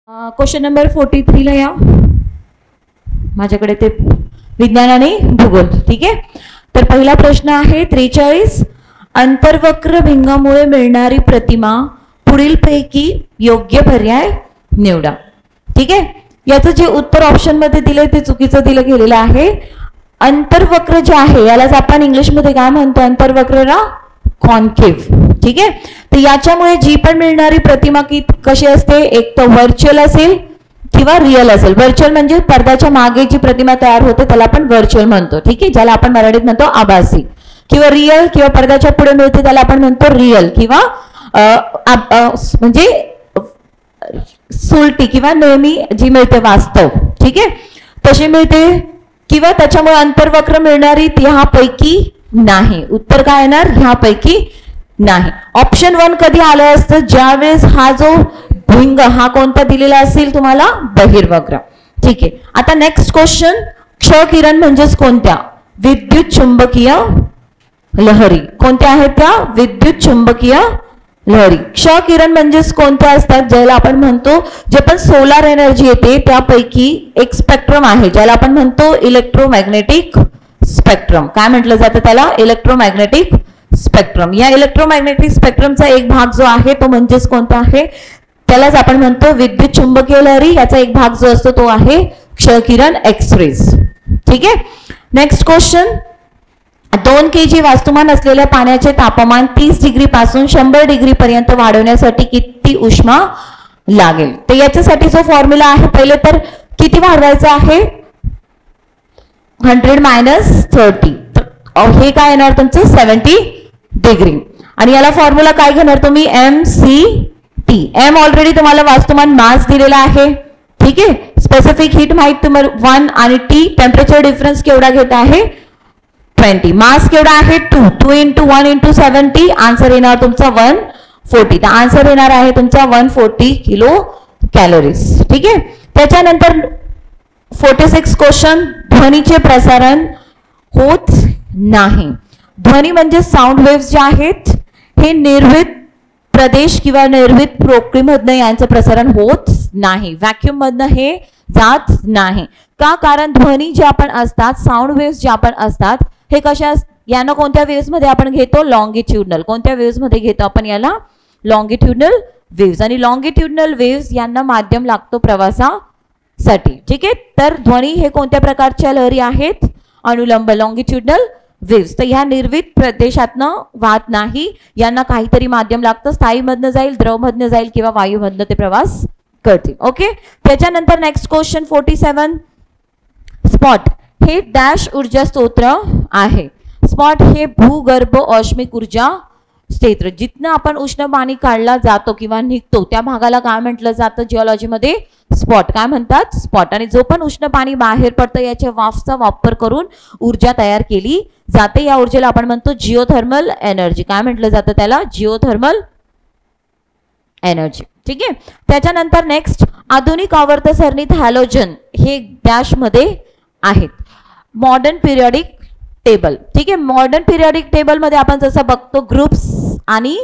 Question number 43 ला या. माझ्याकडे ते विज्ञान आणि भूगोल. ठीक आहे. तर पहिला प्रश्न आहे 43. अंतर्वक्र भिंगामुळे मिळणारी प्रतिमा पुढीलपैकी योग्य पर्याय निवडा. ठीक आहे. याचं जे उत्तर ऑप्शन मध्ये दिले ते चुकीचं दिलं गेलेलं आहे. अंतर्वक्र जे आहे यालाच आपण इंग्लिश मध्ये काय म्हणतो, अंतर्वक्रला कॉन्केव्ह. ठीक आहे. तर याच्यामुळे जी पण मिळणारी प्रतिमा की कशी असते, एक तर व्हर्च्युअल असेल किंवा रिअल असेल. व्हर्च्युअल म्हणजे पडद्याच्या मागे जी प्रतिमा तयार होते त्याला आपण व्हर्च्युअल म्हणतो. ठीक आहे. ज्याला आपण मराठीत म्हणतो आभासी. किंवा रिअल किंवा पडद्याच्या पुढे मिळते त्याला आपण म्हणतो रिअल किंवा म्हणजे सुलटी किंवा नेहमी जी मिळते वास्तव. ठीक आहे. तशी मिळते किंवा त्याच्यामुळे अंतर्वक्र मिळणारी ह्यापैकी नाही. उत्तर काय येणार, ह्यापैकी नाही. ऑप्शन 1 कधी आलं असतं, ज्यावेळेस हा जो भिंग हा कोणता दिलेला असेल तुम्हाला, बहिर्वक्र. ठीक आहे. आता नेक्स्ट क्वेश्चन, क्ष किरण म्हणजेच कोणत्या, विद्युत चुंबकीय लहरी. कोणत्या आहेत त्या, विद्युत चुंबकीय लहरी. क्ष किरण म्हणजेच कोणत्या असतात, ज्याला आपण म्हणतो जे पण सोलार एनर्जी येते त्यापैकी एक स्पेक्ट्रम आहे ज्याला आपण म्हणतो इलेक्ट्रोमॅग्नेटिक स्पेक्ट्रम. काय म्हटलं जातं त्याला, इलेक्ट्रोमॅग्नेटिक स्पेक्ट्रम. या इलेक्ट्रोमॅग्नेटिक स्पेक्ट्रमचा एक भाग जो आहे तो म्हणजेच कोणता आहे, त्यालाच आपण म्हणतो विद्युत चुंबकीय लहरी. याचा एक भाग जो असतो तो आहे क्ष किरण, एक्सरेज. ठीक आहे. नेक्स्ट क्वेश्चन, 2 kg वस्तुमान असलेल्या पाण्याचे तापमान 30 डिग्री पासून 100 डिग्री पर्यंत वाढवण्यासाठी किती उष्मा लागेल. तर याच्यासाठी जो फॉर्म्युला आहे, पहिले तर किती वाढवायचं आहे, 100 - 30. हे काय येणार तुमचं 70 डिग्री. आणि याला फॉर्म्युला काय घेणार तुम्ही, mCT. m ऑलरेडी तुम्हाला वस्तुमान मास दिलेला आहे. ठीक आहे. स्पेसिफिक हीट माहित तुम्हाला 1 आणि T टेम्परेचर डिफरन्स केवढा घेत आहे 20. मास केवढा आहे 2. 2 × 1 × 70. आन्सर येणार तुमचा 140. तर आन्सर येणार आहे तुमचा 140 किलो कॅलरीज. ठीक आहे. त्याच्यानंतर 46 क्वेश्चन, ध्वनीचे प्रसारण होत नाही. ध्वनी म्हणजे साऊंड वेव्स जे आहेत हे निर्वित प्रदेश किंवा निर्वित पोकळीमधनं यांचं प्रसारण होत नाही. व्हॅक्यूम मधनं हे जात नाही. का, कारण ध्वनी जे आपण असतात, साऊंड वेव्स जे आपण असतात हे कशा, यांना कोणत्या वेव्स मध्ये आपण घेतो, लॉंगिट्युडनल. कोणत्या वेव्स मध्ये घेतो आपण याला, लॉंगिट्युडनल वेव्स. आणि लॉंगिट्युडनल वेव्स यांना माध्यम लागतो प्रवासासाठी. ठीक आहे. तर ध्वनी हे कोणत्या प्रकारच्या लहरी आहेत, अनुलंब, लॉंगिट्युडनल वेव्स. तर ह्या निर्वित प्रदेशातनं वाहत नाही, यांना काहीतरी माध्यम लागतं. स्थायीमधनं जाईल, द्रवमधनं जाईल किंवा वायूमधनं ते प्रवास करतील. ओके. त्याच्यानंतर नेक्स्ट क्वेश्चन 47, स्पॉट हे डॅश ऊर्जा स्तोत्र आहे. स्पॉट हे भूगर्भ औष्णिक ऊर्जा क्षेत्र, जिथनं आपण उष्ण पाणी काढला जातो किंवा निघतो त्या भागाला काय म्हटलं जातं जिओलॉजीमध्ये, स्पॉट. काय म्हणतात, स्पॉट. आणि जो पण उष्ण पाणी बाहेर पडतं याच्या वाफचा वापर करून ऊर्जा तयार केली जाते. या ऊर्जेला आपण म्हणतो जिओथर्मल एनर्जी. काय म्हटलं जातं त्याला, जिओथर्मल एनर्जी. ठीक आहे. त्याच्यानंतर नेक्स्ट, आधुनिक आवर्त सारणीत हॅलोजन हे डॅश मध्ये आहेत. Modern periodic table. ठीक आहे. मॉडर्न पिरियडिक टेबल मध्ये आपण जसं बघतो ग्रुप्स आणि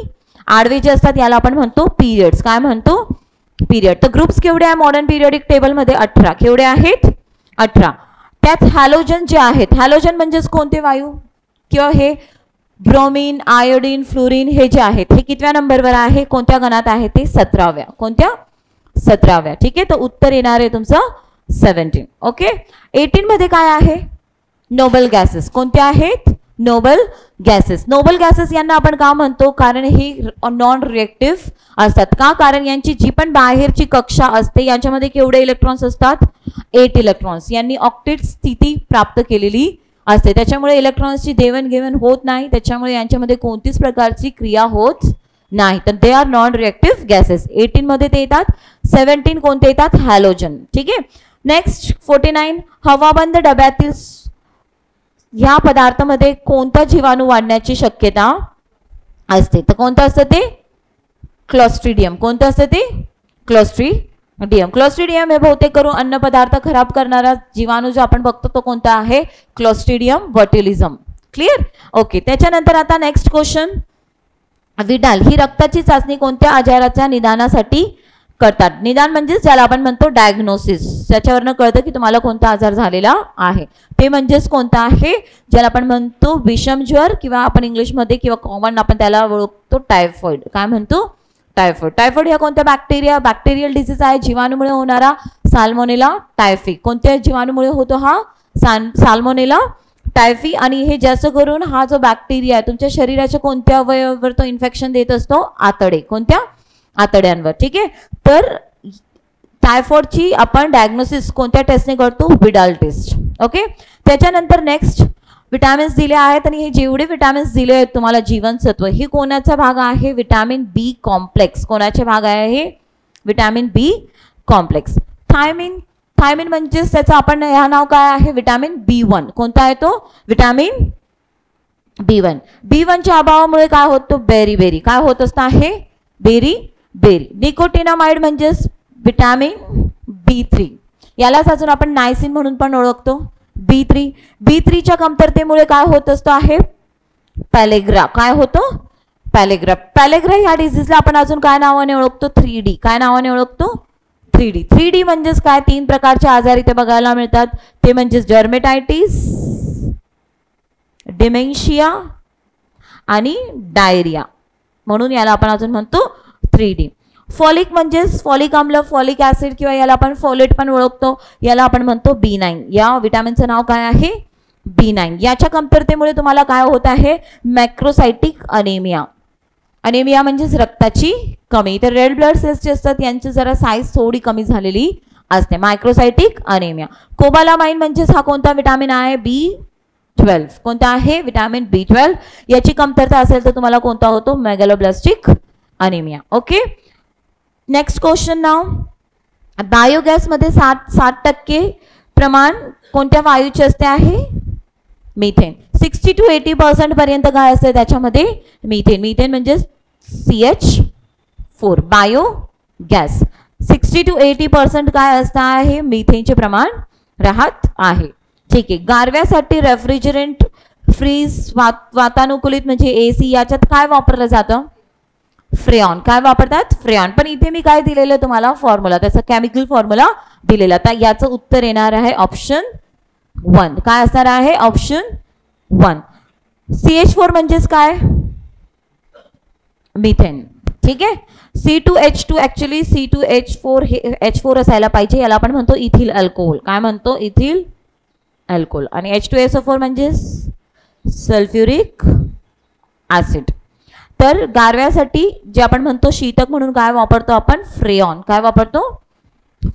आडवे जे असतात याला आपण म्हणतो पिरियड्स. काय म्हणतो, पिरियड. तर ग्रुप्स केवढे आहे मॉडर्न पिरियडिक टेबल मध्ये, 18. केवढे आहेत 18. त्यात हॅलोजन जे आहेत, हॅलोजन म्हणजेच कोणते वायू, किंवा हे ब्रोमीन, आयोडीन, फ्लोरीन हे जे आहेत हे कितव्या नंबरवर आहे, कोणत्या गणात आहे ते 17व्या. कोणत्या, 17व्या. ठीक आहे. तर उत्तर येणार आहे तुमचं 17. ओके. 18 मध्ये काय आहे, नोबल गॅसेस. कोणत्या आहेत, नोबल गॅसेस. नोबल गॅसेस यांना आपण का म्हणतो, कारण हे नॉन रिएक्टिव्ह असतात. का, कारण यांची जी पण बाहेरची कक्षा असते यांच्यामध्ये केवढे इलेक्ट्रॉन्स असतात, 8 इलेक्ट्रॉन्स. यांनी ऑक्टेट स्थिती प्राप्त केलेली असते. त्याच्यामुळे इलेक्ट्रॉन्सची देवाणघेवाण होत नाही, त्याच्यामुळे यांच्यामध्ये कोणतीच प्रकारची क्रिया होत नाही. तर they are non reactive gases. 18 मध्ये ते येतात. 17 कोणते येतात, हॅलोजन. ठीक आहे. नेक्स्ट 49, हवाबंद डब्यातील ह्या पदार्थामध्ये कोणता जीवाणू वाढण्याची शक्यता असते. तर कोणतं असतं ते, क्लॉस्ट्रिडियम. कोणतं असतं ते, क्लॉस्ट्रिडियम. क्लॉस्ट्रिडियम हे बहुतेक करून अन्न पदार्थ खराब करणारा जीवाणू जो आपण बघतो तो कोणता आहे, क्लॉस्ट्रिडियम बॉट्युलिझम. क्लिअर. ओके. त्याच्यानंतर आता नेक्स्ट क्वेश्चन, विडाल ही रक्ताची चाचणी कोणत्या आजाराच्या निदानासाठी करतात. निदान म्हणजेच ज्याला आपण म्हणतो डायग्नोसिस, त्याच्यावरनं कळतं की तुम्हाला कोणता आजार झालेला आहे. ते म्हणजेच कोणता आहे, ज्याला आपण म्हणतो विषमज्वर किंवा आपण इंग्लिशमध्ये किंवा कॉमन आपण त्याला ओळखतो टायफॉइड. काय म्हणतो? टायफॉइड. टायफॉइड हा कोणत्या बॅक्टेरियल डिसीज आहे, जीवाणूमुळे होणारा, साल्मोनेला टायफी. कोणत्या जीवाणूमुळे होतो हा? Salmonella typhi. आणि हे जास्त करून हा जो बॅक्टेरिया आहे तुमच्या शरीराच्या कोणत्या अवयवावर तो इन्फेक्शन देत असतो? आतडे. कोणत्या? आतड्यांवर. ठीक आहे. तर टायफॉइडची आपण डायग्नोसिस कोणत्या टेस्टने करतो? Widal test. ओके. त्याच्यानंतर नेक्स्ट विटॅमिन्स दिले आहेत आणि हे जेवढे विटॅमिन्स दिले आहेत तुम्हाला जीवनसत्व, हे कोणाचा भाग आहे? विटॅमिन बी कॉम्प्लेक्स. कोणाचे भाग आहे हे? विटॅमिन बी कॉम्प्लेक्स. थायमिन. थायमिन म्हणजेच त्याचं आपण ह्या नाव काय आहे? Vitamin B1. कोणता आहे तो? Vitamin B1. B1च्या अभावामुळे काय होतं? बेरी. काय होत असतं आहे? बेरी. निकोटिनामाइड म्हणजेच विटॅमिन B3. यालाच अजून आपण नायसिन म्हणून पण ओळखतो. B3च्या कमतरतेमुळे काय होत असतो आहे? पॅलेग्रा. काय होतं? पॅलेग्रा ह्या डिझीजला आपण अजून काय नावाने ओळखतो? 3D. काय नावाने ओळखतो? 3D म्हणजेच काय? 3 प्रकारचे आजार इथे बघायला मिळतात. ते म्हणजेच डर्मेटायटिस, डिमेन्शिया आणि डायरिया. म्हणून याला आपण अजून म्हणतो 3D. फॉलिक म्हणजेच फॉलिक आम्ल, फॉलिक ऍसिड किंवा याला आपण फॉलेट पण ओळखतो. याला आपण म्हणतो B9. या विटॅमिनचं नाव काय आहे? B9. याच्या कमतरतेमुळे तुम्हाला काय होत आहे? मॅक्रोसायटिक अनेमिया. अनेमिया म्हणजेच रक्ताची कमी. तर रेड ब्लड सेल्स जे असतात यांची जरा साईज थोडी कमी झालेली असते. Microcytic anaemia. कोबालामाइन म्हणजेच हा कोणता विटॅमिन आहे? B12. कोणता आहे? Vitamin B12. याची कमतरता असेल तर तुम्हाला कोणता होतो? Megaloblastic anaemia. Okay. Next question नाव. बायोगॅस मध्ये 60% प्रमाण कोणत्या वायूचे असते आहे? मिथेन. 60 to 80% पर्यंत काय असते त्याच्यामध्ये? मिथेन म्हणजे CH4. बायोगॅस 60 to 80% काय असतं आहे? मिथेनचे प्रमाण राहत आहे. ठीक आहे. गारव्यासाठी रेफ्रिजरंट, फ्रीज, वातानुकूलित म्हणजे AC याच्यात काय वापरलं जातं? फ्रेऑन. काय वापरतात? फ्रेऑन. पण इथे मी काय दिलेलं तुम्हाला? फॉर्म्युला, त्याचा केमिकल फॉर्म्युला दिलेला. तर याचं उत्तर येणार आहे ऑप्शन 1. काय असणार आहे? ऑप्शन 1. CH4 म्हणजेच काय? मिथेन. ठीक आहे. C2H2 ऍक्च्युली C2H4 हे H4 असायला पाहिजे. याला आपण म्हणतो इथिल अल्कोहोल. काय म्हणतो? Ethyl alcohol. आणि H2SO4 म्हणजे सल्फ्युरिक ऍसिड. तर गारव्यासाठी जे आपण म्हणतो शीतक म्हणून काय वापरतो आपण? फ्रेऑन. काय वापरतो?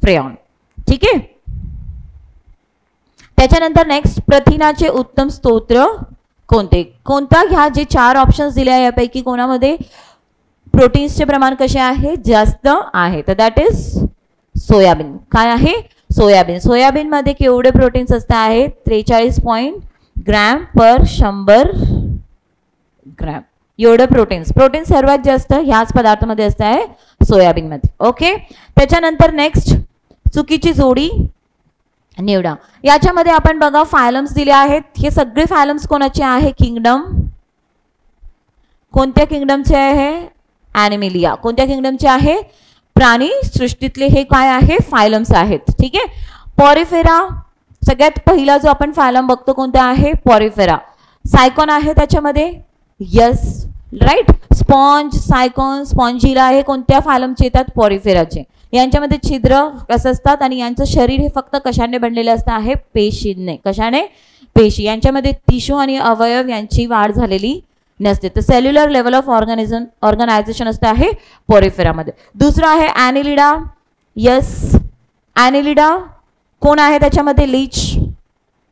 फ्रेऑन. ठीक आहे. त्याच्यानंतर नेक्स्ट, प्रथिनाचे उत्तम स्तोत्र कोणते? कोणता घ्या? जे 4 ऑप्शन्स दिले आहे यापैकी कोणामध्ये प्रोटीन्सचे प्रमाण कसे आहे? जास्त आहे. तर दॅट इज सोयाबीन. काय आहे? सोयाबीन. सोयाबीन मध्ये केवढे प्रोटीन्स असतात आहे? 43 ग्रॅम पर 100 ग्रॅम. एवढं प्रोटीन सर्वात जास्त ह्याच पदार्थामध्ये असतं आहे, सोयाबीन मध्ये. ओके. त्याच्यानंतर नेक्स्ट, चुकीची जोडी निवडा. याच्यामध्ये आपण बघा फायलम्स दिले आहेत. हे सगळे फायलम्स कोणाचे आहे? किंगडम. कोणत्या किंगडमचे आहे? ॲनिमलिया. कोणत्या किंगडमचे आहे? प्राणी सृष्टीतले हे काय आहे? फायलम्स आहेत. ठीक आहे. पॉरिफेरा सगळ्यात पहिला जो आपण फायलम बघतो कोणता आहे? पॉरिफेरा. सायकॉन आहे त्याच्यामध्ये. Yes right. Sponge, Sycon, Spongilla हे कोणत्या फायलमचे येतात? पॉरिफेराचे. यांच्यामध्ये छिद्र कसं असतात आणि यांचं शरीर हे फक्त कशाने बनलेले असतं आहे? पेशींने. कशाने? पेशी. यांच्यामध्ये टिश्यू आणि अवयव यांची वाढ झालेली नसते. तर सेल्युलर लेवल ऑफ ऑर्गनायझेशन असतं आहे पॉरिफेरामध्ये. दुसरं आहे ॲनिलिडा. यस, ॲनिलिडा कोण आहे त्याच्यामध्ये? लीच,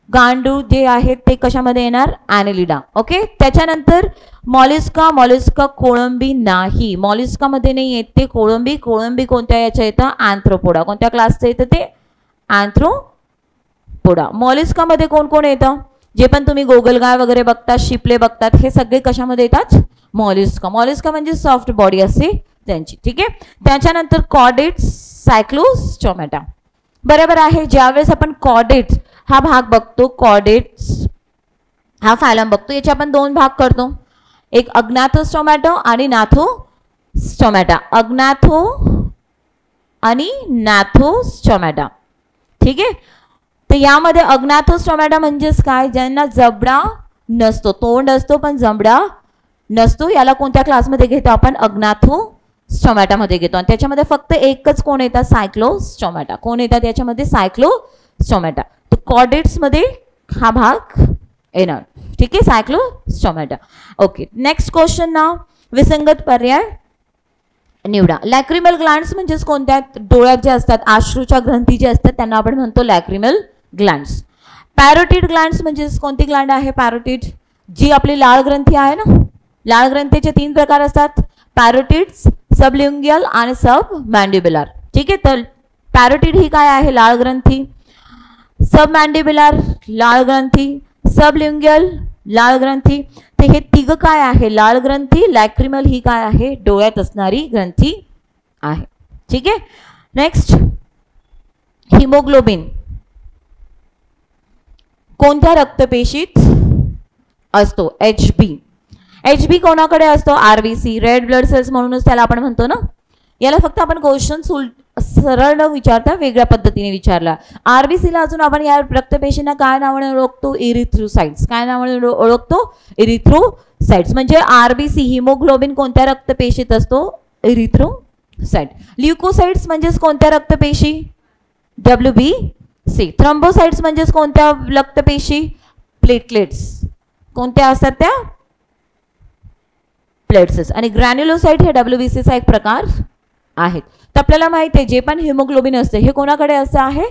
गांडूळ जे आहेत ते कशामध्ये येणार? ॲनिलिडा. ओके. त्याच्यानंतर मॉलिस्का. मॉलिस्का कोळंबी नाही. मॉलिस्का मध्ये नाही येत ते कोळंबी. कोळंबी कोणत्या याच्या येतं? अँथ्रोपोडा. कोणत्या क्लासचं येतं ते? अँथ्रोपोडा. मॉलिस्का मध्ये कोण कोण येतं? जे पण तुम्ही गोगलगाय वगैरे बघतात, शिपले बघतात, हे सगळे कशामध्ये येतात? मॉलिस्का. मॉलिस्का म्हणजे सॉफ्ट बॉडी असते त्यांची. ठीक आहे. त्याच्यानंतर कॉर्डेट्स, सायक्लोस्टोमॅटा. बरोबर आहे. ज्यावेळेस आपण कॉर्डेट्स हा भाग बघतो, कॉर्डेट्स हा फायलम बघतो, याचे आपण 2 भाग करतो. एक अग्नाथोस्टोमॅटा आणि नाथोस्टोमॅटा. अग्नाथो आणि नॅथोस्टोमॅटा. ठीक आहे, तर यामध्ये अग्नाथोस्टोमॅटा म्हणजेच काय, ज्यांना जबडा नसतो, तोंड असतो पण जबडा नसतो, याला कोणत्या क्लासमध्ये घेतो आपण, अग्नाथोस्टोमॅटामध्ये घेतो. आणि त्याच्यामध्ये फक्त एकच कोण येतात, सायक्लोस्टोमॅटा. कोण येतात याच्यामध्ये, सायक्लोस्टोमॅटा. तर कॉर्डेट्समध्ये हा भाग येणार. ठीक आहे, सायक्लोस्टोमॅटा. ओके, नेक्स्ट क्वेश्चन नाव, विसंगत पर्याय निवडा. लॅक्रिमल ग्लँड्स म्हणजेच कोणत्या, डोळ्यात जे असतात, अश्रूच्या ग्रंथी जे असतात त्यांना आपण म्हणतो लॅक्रिमल ग्लँड्स. पॅरोटिड ग्लँड्स म्हणजेच कोणती ग्लँड आहे, पॅरोटिड, जी आपली लाळ ग्रंथी आहे ना. लाळ ग्रंथीचे 3 प्रकार असतात, पॅरोटिड्स, सबलिंग्युअल आणि सब मॅन्डिब्युलर. ठीक आहे, तर पॅरोटिड ही काय आहे, लाळ ग्रंथी. सब मॅन्डिब्युलर लाळ ग्रंथी, सबलिंग्युअल लाळ ग्रंथी. तर हे तिघ काय आहे, लाळ ग्रंथी. लॅक्रिमल ही काय आहे, डोळ्यात असणारी ग्रंथी आहे. ठीक आहे, नेक्स्ट, हिमोग्लोबिन कोणत्या रक्तपेशीत असतो, HB. HB कोणाकडे असतो, RBC, रेड ब्लड सेल्स म्हणूनच त्याला आपण म्हणतो ना. याला फक्त आपण क्वेश्चन सरळ न विचारता वेगळ्या पद्धतीने विचारला. RBC ला अजून आपण या रक्तपेशींना काय नावाने ओळखतो, इरिथ्रोसाइट्स. काय नावाने ओळखतो, इरिथ्रोसाइट्स. म्हणजे RBC हिमोग्लोबिन कोणत्या रक्तपेशीत असतो, इरिथ्रोसाइट. ल्युकोसाइट्स म्हणजेच कोणत्या रक्तपेशी, WBC. थ्रोम्बोसाइट्स म्हणजेच कोणत्या रक्तपेशी, प्लेटलेट्स. कोणत्या असतात त्या, प्लेट्स. आणि ग्रॅन्युलोसाइट हे WBC चा एक प्रकार आहेत. तर आपल्याला माहिती आहे जे पण हिमोग्लोबिन असते हे कोणाकडे असं आहे,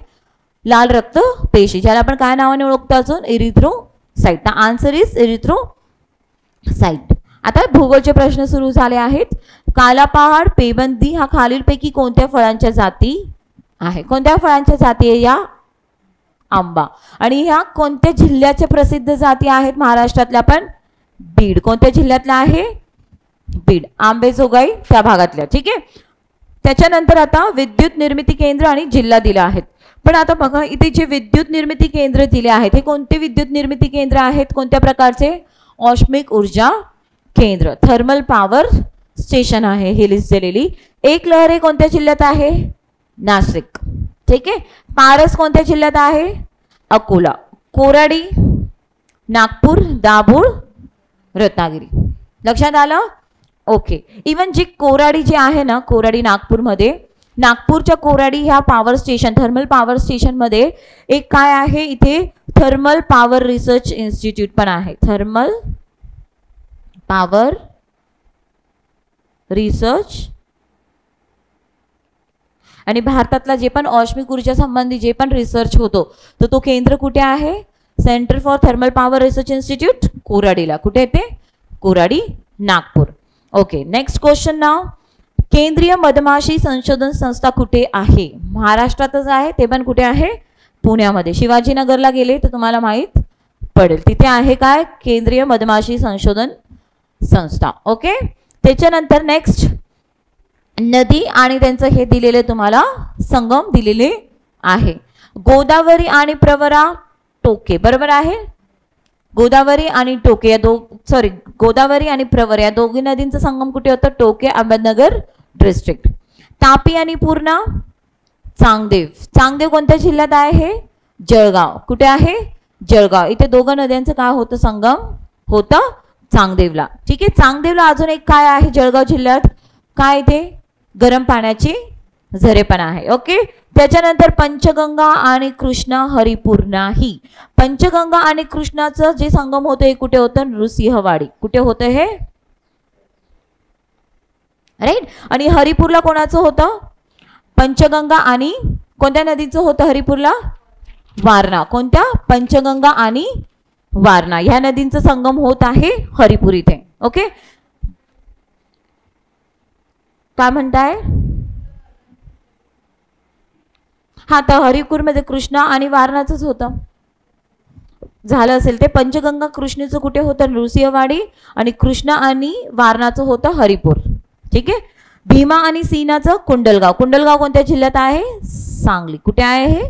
लाल रक्त पेशी, ज्याला आपण काय नावाने ओळखतो अजून, इरिथ्रोसाइट. तर आन्सर इज इरिथ्रोसाइट. आता भूगोलचे प्रश्न सुरू झाले आहेत. काला पहाड, पेबंदी हा खालीलपैकी कोणत्या फळांच्या जाती आहे, कोणत्या फळांच्या जाती आहे या, आंबा. आणि ह्या कोणत्या जिल्ह्याच्या प्रसिद्ध जाती आहेत महाराष्ट्रातल्या, पण बीड. कोणत्या जिल्ह्यातल्या आहे, बीड, आंबेजोगाई त्या भागातल्या. ठीक आहे, त्याच्यानंतर आता विद्युत निर्मिती केंद्र आणि जिल्हा दिला आहेत. पण आता बघा इथे जे विद्युत निर्मिती केंद्र दिले आहेत हे कोणते विद्युत निर्मिती केंद्र आहेत, कोणत्या प्रकारचे, औष्णिक ऊर्जा केंद्र, थर्मल पॉवर स्टेशन आहे हे लिस्ट दिलेली. एक लहर हे कोणत्या जिल्ह्यात आहे, नाशिक. ठीक आहे, पारस कोणत्या जिल्ह्यात आहे, अकोला. कोराडी, नागपूर, दाभोळ, रत्नागिरी. लक्षात आलं. ओके, इवन जी कोराडी जी आहे ना, कोराडी नागपूरमध्ये, नागपूरच्या कोराडी ह्या पॉवर स्टेशन, थर्मल पॉवर स्टेशनमध्ये एक काय आहे, इथे थर्मल पॉवर रिसर्च इन्स्टिट्यूट पण आहे. Thermal power research. आणि भारतातला जे पण औष्णिक ऊर्जा संबंधी जे पण रिसर्च होतो तर तो केंद्र कुठे आहे, centre for thermal power research institute कोराडीला. कुठे येते, Koradi, Nagpur. Okay, next question नाव, केंद्रीय मधमाशी संशोधन संस्था कुठे आहे, महाराष्ट्रातच आहे, ते पण कुठे आहे, पुण्यामध्ये. शिवाजीनगरला गेले तर तुम्हाला माहित पडेल, तिथे आहे काय, केंद्रीय मधमाशी संशोधन संस्था. ओके, त्याच्यानंतर नेक्स्ट, नदी आणि त्यांचं हे दिलेले तुम्हाला संगम दिलेले आहे. गोदावरी आणि प्रवरा, टोके, बरोबर आहे. गोदावरी आणि टोके या गोदावरी आणि प्रवरा या दोघी नदींचा संगम कुठे होतं, टोके, अहमदनगर डिस्ट्रिक्ट. तापी आणि पूर्णा, चांगदेव. चांगदेव कोणत्या जिल्ह्यात आहे, जळगाव. कुठे आहे, जळगाव. इथे दोघं नद्यांचं काय होतं, संगम होतं चांगदेवला. ठीक आहे, चांगदेवला अजून एक काय आहे जळगाव जिल्ह्यात, काय ते गरम पाण्याचे झरे पण आहे. ओके, त्याच्यानंतर पंचगंगा आणि कृष्णा हरिपूर्णा. ही पंचगंगा आणि कृष्णाचं जे संगम होतं हे कुठे होतं, नृसिंहवाडी. कुठे होतं हे, राईट. आणि हरिपूरला कोणाचं होतं, पंचगंगा आणि कोणत्या नदीचं होतं हरिपूरला, वारणा. कोणत्या, पंचगंगा आणि वारणा ह्या नदींचं संगम होत आहे हरिपूर इथे. ओके, काय म्हणताय, हा तर हरिपूरमध्ये कृष्णा आणि वारणाचंच होतं, झालं असेल ते. पंचगंगा कृष्णेचं कुठे होतं, नृसिंहवाडी, आणि कृष्णा आणि वारणाचं होतं हरिपूर. ठीक आहे, भीमा आणि सीनाचं कुंडलगाव. कुंडलगाव कोणत्या जिल्ह्यात आहे, सांगली. कुठे आहे हे,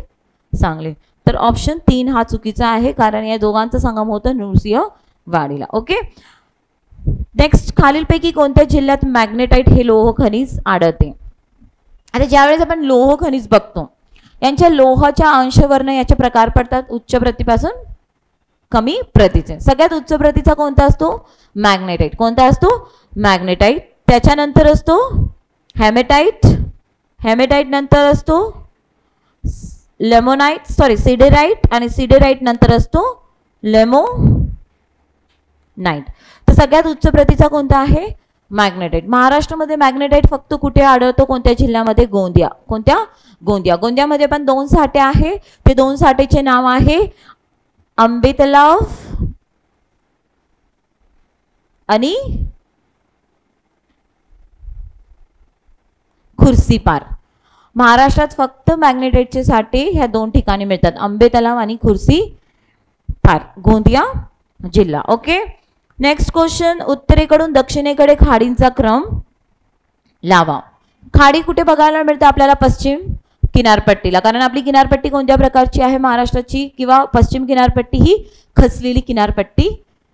सांगली. तर ऑप्शन 3 हा चुकीचा आहे, कारण या दोघांचं संगम होतं नृसिंहवाडीला. ओके, नेक्स्ट, खालीलपैकी कोणत्या जिल्ह्यात मॅग्नेटाइट हे लोह खनिज आढळते, आता ज्यावेळेस आपण लोह खनिज बघतो, यांच्या लोहाच्या अंशवर्ण याचे प्रकार पडतात उच्च प्रतीपासून कमी प्रतीचे. सगळ्यात उच्च प्रतीचा कोणता असतो? मॅग्नेटाइट. कोणता असतो? मॅग्नेटाइट. त्याच्यानंतर असतो हेमेटाइट. हेमेटाइट नंतर असतो लेमोनाइट सिडेराइट आणि सिडेराइट नंतर असतो लेमोनाइट. तर सगळ्यात उच्च प्रतीचा कोणता आहे? मॅग्नेटाइट. महाराष्ट्रामध्ये मॅग्नेटाइट फक्त कुठे आढळतो? कोणत्या जिल्ह्यामध्ये? गोंदिया. कोणत्या? गोंदिया. गोंदियामध्ये पण 2 साठे आहे. ते 2 साठेचे नाव आहे आंबे तलाव आणि खुर्सीपार. महाराष्ट्रात फक्त मॅग्नेटाइटचे साठे ह्या 2 ठिकाणी मिळतात, आंबे तलाव आणि खुर्सीपार, गोंदिया जिल्हा. ओके. नेक्स्ट क्वेश्चन, उत्तरेकडून दक्षिणेकडे खाडींचा क्रम लावा. खाडी कुठे बघायला मिळते आपल्याला? पश्चिम किनारपट्टीला. कारण आपली किनारपट्टी कोणत्या प्रकारची आहे महाराष्ट्राची, किंवा पश्चिम किनारपट्टी ही खचलेली किनारपट्टी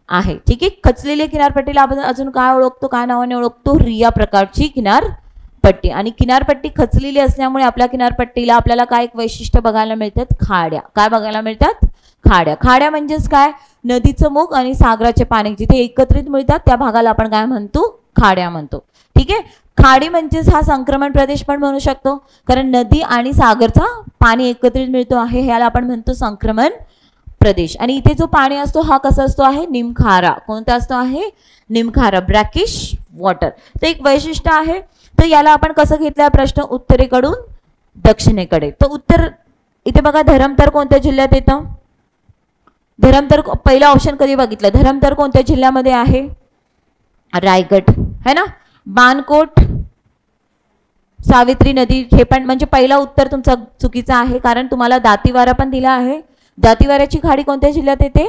आहे. ठीक आहे. खचलेली किनारपट्टीला आपण अजून काय ओळखतो, काय नावाने ओळखतो? रिया प्रकारची किनारपट्टी. आणि किनारपट्टी खचलेली असल्यामुळे आपल्या किनारपट्टीला आपल्याला काय एक वैशिष्ट्य बघायला मिळतात? खाड्या. काय बघायला मिळतात? खाड्या. खाड्या म्हणजेच काय? नदीचं मुख आणि सागराचे पाणी जिथे एकत्रित मिळतात त्या भागाला आपण काय म्हणतो? खाड्या म्हणतो. ठीक आहे. खाडी म्हणजेच हा संक्रमण प्रदेश पण म्हणू शकतो, कारण नदी आणि सागरचा पाणी एकत्रित मिळतो आहे, ह्याला आपण म्हणतो संक्रमण प्रदेश. आणि इथे जो पाणी असतो हा कसा असतो आहे? निमखारा. कोणता असतो आहे? निमखारा, ब्रॅकिश वॉटर. तर एक वैशिष्ट्य आहे. तर याला आपण कसं घेतला प्रश्न? उत्तरेकडून दक्षिणेकडे. तर उत्तर इथे बघा, धरमतर कोणत्या जिल्ह्यात येतं? धरमतर पहिला ऑप्शन कधी बघितलं? धरमतर कोणत्या जिल्ह्यामध्ये आहे? रायगड है ना. बाणकोट, सावित्री नदी, हे पण म्हणजे पहिला उत्तर तुमचा चुकीचा आहे, कारण तुम्हाला दातीवारा पण दिला आहे. दातीवाऱ्याची खाडी कोणत्या जिल्ह्यात येते?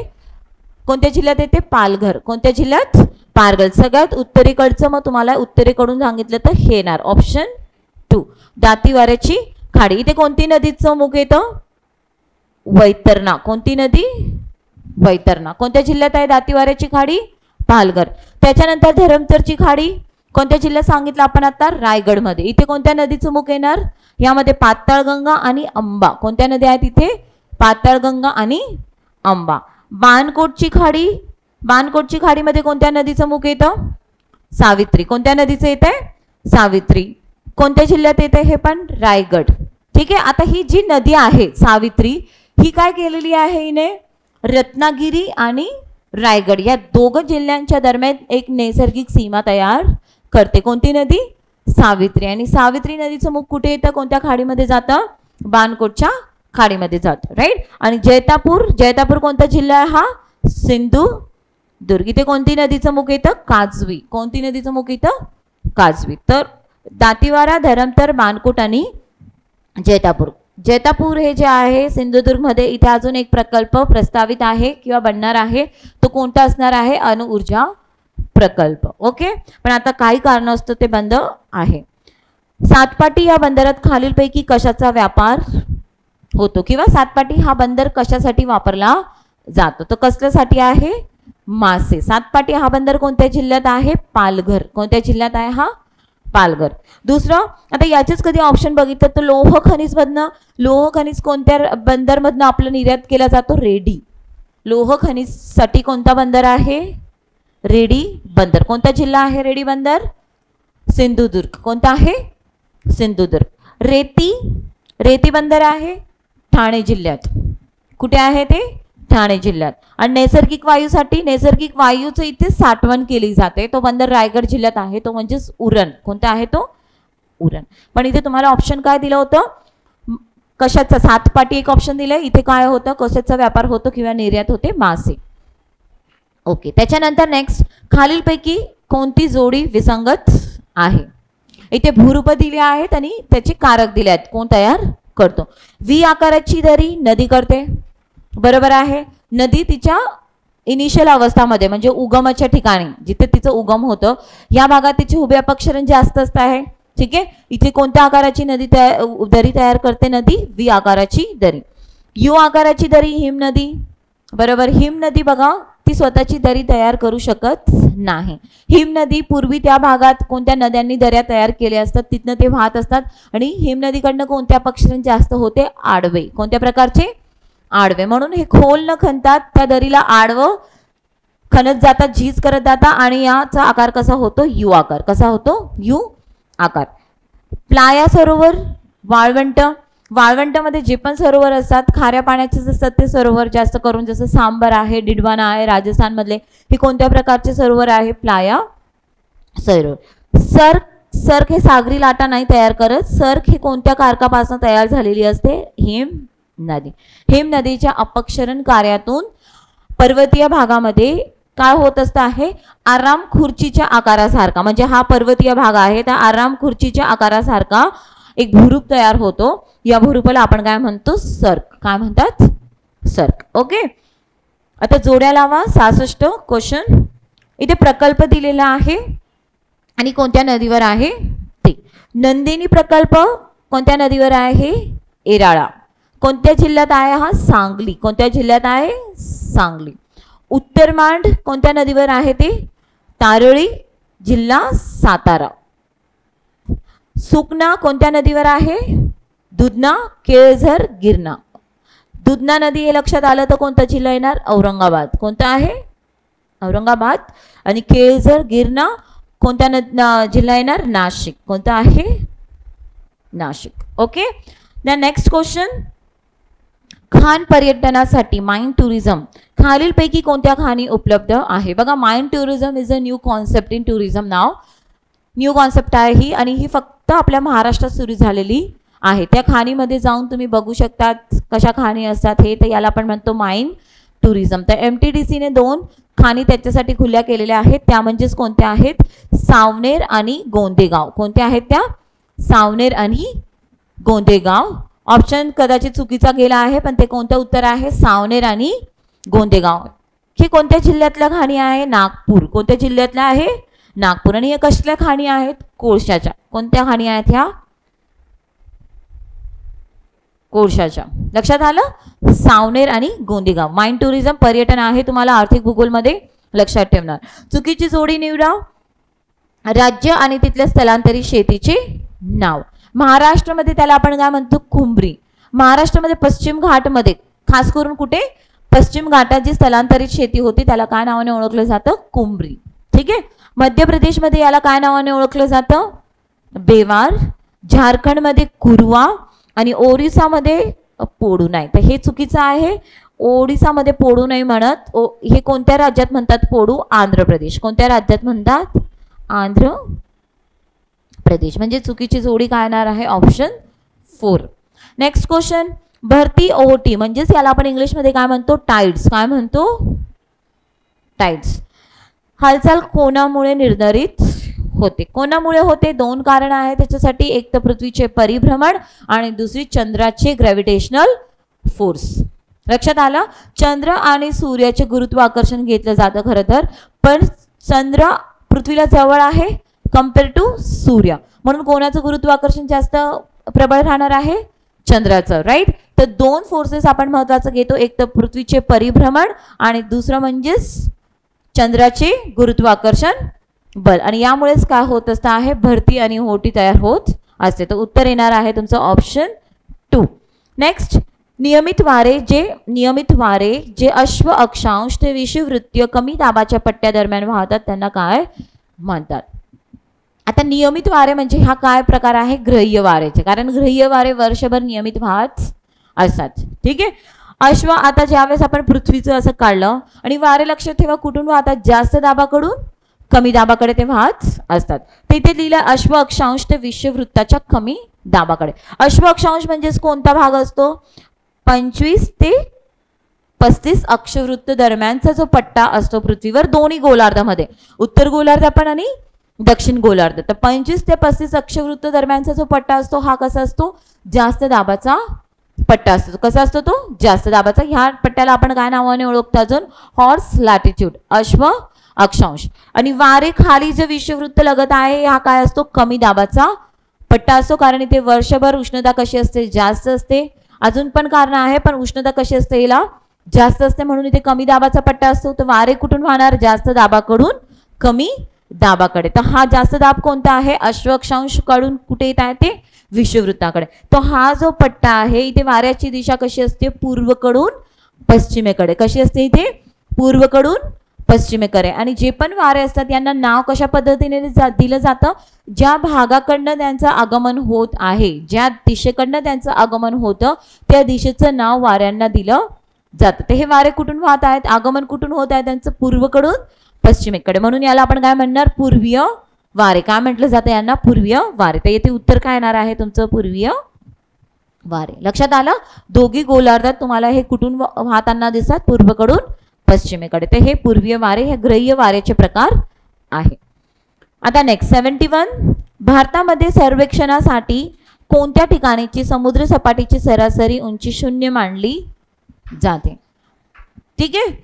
कोणत्या जिल्ह्यात येते? पालघर. कोणत्या जिल्ह्यात? पालघर. सगळ्यात उत्तरेकडचं मग तुम्हाला उत्तरेकडून सांगितलं तर हे येणार ऑप्शन 2, दातीवाऱ्याची खाडी. इथे कोणती नदीचं मुख येतं? वैतरणा. कोणती नदी? वैतरणा. कोणत्या जिल्ह्यात आहे दातीवाऱ्याची खाडी? पालघर. त्याच्यानंतर धरमतरची खाडी कोणत्या जिल्ह्यात सांगितलं आपण आता? रायगडमध्ये. इथे कोणत्या नदीचं मुख येणार? यामध्ये पाताळगंगा आणि अंबा. कोणत्या नद्या आहेत इथे? पाताळगंगा आणि अंबा. बाणकोटची खाडी, बाणकोटची खाडीमध्ये कोणत्या नदीचं मुख येतं? सावित्री. कोणत्या नदीचं येत आहे? सावित्री. कोणत्या जिल्ह्यात येते? हे पण रायगड. ठीक आहे. आता ही जी नदी आहे सावित्री, ही काय केलेली आहे हिने? रत्नागिरी आणि रायगड या 2 जिल्ह्यांच्या दरम्यान एक नैसर्गिक सीमा तयार करते. कोणती नदी? सावित्री. आणि सावित्री नदीचं मुख कुठे येतं? कोणत्या खाडीमध्ये जातं? बाणकोटच्या खाडीमध्ये जातं. राईट. आणि जैतापूर, जैतापूर कोणता जिल्हा आहे हा? सिंधुदुर्ग. इथे कोणती नदीचं मुख येतं? काजवी. कोणती नदीचं मुख येतं? काजवी. तर दातीवारा, धरमतर, बाणकोट आणि जैतापूर. जैतापूर हे जे आहे सिंधुदुर्गमध्ये, इथे अजून एक प्रकल्प प्रस्तावित आहे किंवा बनणार आहे. तो कोणता असणार आहे? अणुऊर्जा प्रकल्प. ओके. पण आता काही कारणास्तव ते बंद आहे. सातपाटी या बंदरात खालीलपैकी कशाचा व्यापार होतो, किंवा सातपाटी हा बंदर कशासाठी वापरला जातो? तर कसल्यासाठी आहे? मासे. सातपाटी हा बंदर कोणत्या जिल्ह्यात आहे? पालघर. कोणत्या जिल्ह्यात आहे हा? पालघर. दुसरं, आता याचेच कधी ऑप्शन बघितलं तर लोह खनिज मधनं, लोह खनिज कोणत्या बंदरमधनं आपलं निर्यात केला जातो? रेडी. लोह खनिज साठी कोणता बंदर आहे? रेडी बंदर. कोणता जिल्हा आहे रेडी बंदर? सिंधुदुर्ग. कोणता आहे? सिंधुदुर्ग. रेती, रेती बंदर आहे ठाणे जिल्ह्यात. कुठे आहे ते? ठाणे जिल्ह्यात. आणि नैसर्गिक वायूसाठी, नैसर्गिक वायूचं इथे साठवण केली जाते, तो बंदर रायगड जिल्ह्यात आहे, तो म्हणजेच उरण. कोणता आहे तो? उरण. पण इथे तुम्हाला ऑप्शन काय दिलं होतं? कशाचा? सातपाटी एक ऑप्शन दिलंय. इथे काय होतं? कशाचा व्यापार होतो किंवा निर्यात होते? मासे. ओके. त्याच्यानंतर नेक्स्ट, खालीलपैकी कोणती जोडी विसंगत आहे? इथे भूरूप दिले आहेत आणि त्याचे कारक दिले आहेत. कोण तयार करतो? व्ही आकाराची दरी नदी करते. बरोबर आहे. नदी तिच्या इनिशियल अवस्थामध्ये म्हणजे उगमाच्या ठिकाणी जिथे तिचं उगम होतं या भागात तिचे उभे अपक्षरण जास्त असत आहे. ठीक आहे. इथे कोणत्या आकाराची नदी दरी तयार करते? नदी व्ही आकाराची दरी. यू आकाराची दरी हिमनदी. बरोबर. हिम नदी बघा, ती स्वतःची दरी तयार करू शकत नाही. हिम नदी पूर्वी त्या भागात कोणत्या नद्यांनी दऱ्या तयार केल्या असतात तिथनं ते वाहत असतात. आणि हिम नदीकडनं कोणत्या पक्षांचे जास्त होते? आडवे. कोणत्या प्रकारचे? आडवे. म्हणून हे खोल न खणतात त्या दरीला आडवं खणत जातात, झीज करत जातात आणि याचा आकार कसा होतो? यू आकार. कसा होतो? यू आकार. प्लाया सरोवर, वाळवंट. वाळवंटामध्ये जे पण सरोवर असतात खाऱ्या पाण्याचे असतात ते सरोवर जास्त करून, जसं सांबर आहे, डिडवाना आहे राजस्थान मधले, हे कोणत्या प्रकारचे सरोवर आहे? प्लाया सरोवर. सर्क हे सागरी लाटा नाही तयार करत. सर्क हे कोणत्या कारकापासून तयार झालेली असते? हिम नदी. हिम नदीच्या अपक्षरण कार्यातून पर्वतीय भागामध्ये काय होत असतं आहे? आराम खुर्चीच्या आकारासारखा, म्हणजे हा पर्वतीय भाग आहे त्या आराम खुर्चीच्या आकारासारखा एक भूरूप तयार होतो. या भूरूपाला आपण काय म्हणतो? सर्क. काय म्हणतात? सर्क. ओके. आता जोड्या लावा. 66 क्वेश्चन. इथे प्रकल्प दिलेला आहे आणि कोणत्या नदीवर आहे ते. नंदिनी प्रकल्प कोणत्या नदीवर आहे? एराळा. कोणत्या जिल्ह्यात आहे हा? सांगली. कोणत्या जिल्ह्यात आहे? सांगली. उत्तरमांड कोणत्या नदीवर आहे ते? तारळी, जिल्हा सातारा. सुकना कोणत्या नदीवर आहे? दुधना, केळझर, गिरणा. दुधना नदी हे लक्षात आलं तर कोणता जिल्हा येणार? औरंगाबाद. कोणता आहे? औरंगाबाद. आणि केळझर, गिरणा कोणत्या जिल्हा येणार? नाशिक. कोणता आहे? नाशिक. ओके. Next question. खाण पर्यटनासाठी माइंड टुरिझम खालीलपैकी कोणत्या खाणी उपलब्ध आहे? बघा, mind tourism is a new concept in tourism now. New concept आहे ही आणि ही फक्त आपल्या महाराष्ट्रात सुरू झालेली आहे. त्या खाणीमध्ये जाऊन तुम्ही बघू शकतात कशा खाणी असतात हे, तर याला आपण म्हणतो माइंड टुरिझम. तर MTDCने 2 खाणी त्याच्यासाठी खुल्या केलेल्या आहेत. त्या म्हणजेच कोणत्या आहेत? सावनेर आणि गोंदेगाव. कोणत्या आहेत त्या? सावनेर आणि गोंदेगाव. ऑप्शन कदाचित चुकीचा गेला आहे पण ते कोणतं उत्तर आहे? सावनेर आणि गोंदेगाव. हे कोणत्या जिल्ह्यातल्या खाणी आहे? नागपूर. कोणत्या जिल्ह्यातल्या आहे? नागपूर. आणि या कसल्या खाणी आहेत? कोळशाच्या. कोणत्या खाणी आहेत ह्या? कोळशाच्या. लक्षात आलं? सावनेर आणि गोंदेगाव. माइंड टुरिझम पर्यटन आहे, तुम्हाला आर्थिक भूगोलमध्ये लक्षात ठेवणार. चुकीची जोडी निवडा. राज्य आणि तिथल्या स्थलांतरित शेतीचे नाव. महाराष्ट्रामध्ये त्याला आपण काय म्हणतो? कुंभरी. महाराष्ट्रामध्ये पश्चिम घाटमध्ये खास करून कुठे? पश्चिम घाटात जी स्थलांतरित शेती होती त्याला काय नावाने ओळखलं जातं? कुंभरी. ठीक आहे. मध्य प्रदेशमध्ये याला काय नावाने ओळखलं जातं? बेवार. झारखंडमध्ये कुरवा आणि ओरिसामध्ये पोडू नाही. तर हे चुकीचं आहे. ओडिसामध्ये पोडू नाही म्हणत. हे कोणत्या राज्यात म्हणतात पोडू? आंध्र प्रदेश. कोणत्या राज्यात म्हणतात? आंध्र प्रदेश. म्हणजे चुकीची जोडी काय येणार आहे? ऑप्शन 4. Next question. भरती ओहोटी म्हणजेच याला आपण इंग्लिशमध्ये काय म्हणतो? टाइड्स. काय म्हणतो? टाइड्स. हालचाल कोणामुळे निर्धारित होते? कोणामुळे होते? 2 कारण आहेत त्याच्यासाठी. एक तर पृथ्वीचे परिभ्रमण आणि दुसरी चंद्राचे ग्रॅव्हिटेशनल फोर्स. लक्षात आलं? चंद्र आणि सूर्याचे गुरुत्वाकर्षण घेतलं जातं खरं तर, पण चंद्र पृथ्वीला जवळ आहे कम्पेअर टू सूर्य, म्हणून कोणाचं गुरुत्वाकर्षण जास्त प्रबळ राहणार आहे? चंद्राचं. राईट. तर 2 फोर्सेस आपण महत्वाचं घेतो. एक तर पृथ्वीचे परिभ्रमण आणि दुसरं म्हणजेच चंद्राचे गुरुत्वाकर्षण बल. आणि यामुळेच काय होत असतं आहे? भरती आणि ओहोटी तयार होत असते. तर उत्तर येणार आहे तुमचं ऑप्शन 2. नेक्स्ट. नियमित वारे जे अश्व अक्षांश ते विषुववृत्तीय कमी दाबाच्या पट्ट्या दरम्यान वाहतात त्यांना काय म्हणतात? आता नियमित वारे म्हणजे हा काय प्रकार आहे? ग्रह्य वारेचे. कारण ग्रह्य वारे वर्षभर नियमित वाहत असतात. ठीक आहे. अश्व आता ज्यावेळेस आपण पृथ्वीचं असं काढलं आणि वारे लक्षात ठेवा कुठून वाहतात? जास्त दाबाकडून कमी दाबाकडे ते वाहत असतात. तिथे लिहिलं अश्व अक्षांश ते विषुववृत्ताच्या कमी दाबाकडे. अश्व अक्षांश म्हणजेच कोणता भाग असतो? 25 ते 35 अक्षवृत्त दरम्यानचा जो पट्टा असतो पृथ्वीवर दोन्ही गोलार्धामध्ये, उत्तर गोलार्ध पण आणि दक्षिण गोलार्ध. तर 25 ते 35 अक्षवृत्त दरम्यानचा जो पट्टा असतो हा कसा असतो? जास्त दाबाचा पट्टा असतो. कसा असतो तो? जास्त दाबाचा. ह्या पट्ट्याला आपण काय नावाने ओळखतो अजून? Horse latitude. अश्व अक्षांश. आणि वारे खाली जे विषुववृत्त लगत आहे हा काय असतो? कमी दाबाचा पट्टा असतो. कारण इथे वर्षभर उष्णता कशी असते? जास्त असते. अजून पण कारण आहे पण उष्णता कशी असते? हिला जास्त असते म्हणून इथे कमी दाबाचा पट्टा असतो. तर वारे कुठून वाहणार? जास्त दाबाकडून कमी दाबाकडे. तर हा जास्त दाब कोणता आहे? अक्षांशकडून कुठे येत आहे ते? विषुववृत्ताकडे. तो हा जो पट्टा आहे इथे वाऱ्याची दिशा कशी असते? पूर्वकडून पश्चिमेकडे. कशी असते इथे? पूर्वकडून पश्चिमेकडे. आणि जे पण वारे असतात यांना नाव कशा पद्धतीने दिलं जातं? ज्या भागाकडनं त्यांचं आगमन होत आहे, ज्या दिशेकडनं त्यांचं आगमन होतं त्या दिशेचं नाव वाऱ्यांना दिलं जातं. तर हे वारे कुठून वाहत आहेत? आगमन कुठून होत आहे त्यांचं? पूर्वकडून पश्चिमेकडे. म्हणून याला आपण काय म्हणणार? पूर्वीय वारे. काय म्हटलं जातं यांना? पूर्वीय वारे. तर येथे उत्तर काय येणार आहे तुमचं? पूर्वीय वारे. लक्षात आलं? दोघी गोलार्धात तुम्हाला हे कुठून वाहताना दिसतात? पूर्वकडून पश्चिमेकडे. तर हे पूर्वीय वारे, हे ग्राह्य वाऱ्याचे प्रकार आहे. आता नेक्स्ट 71. भारतामध्ये सर्वेक्षणासाठी कोणत्या ठिकाणीची समुद्र सपाटीची सरासरी उंची 0 मानली जाते? ठीक आहे.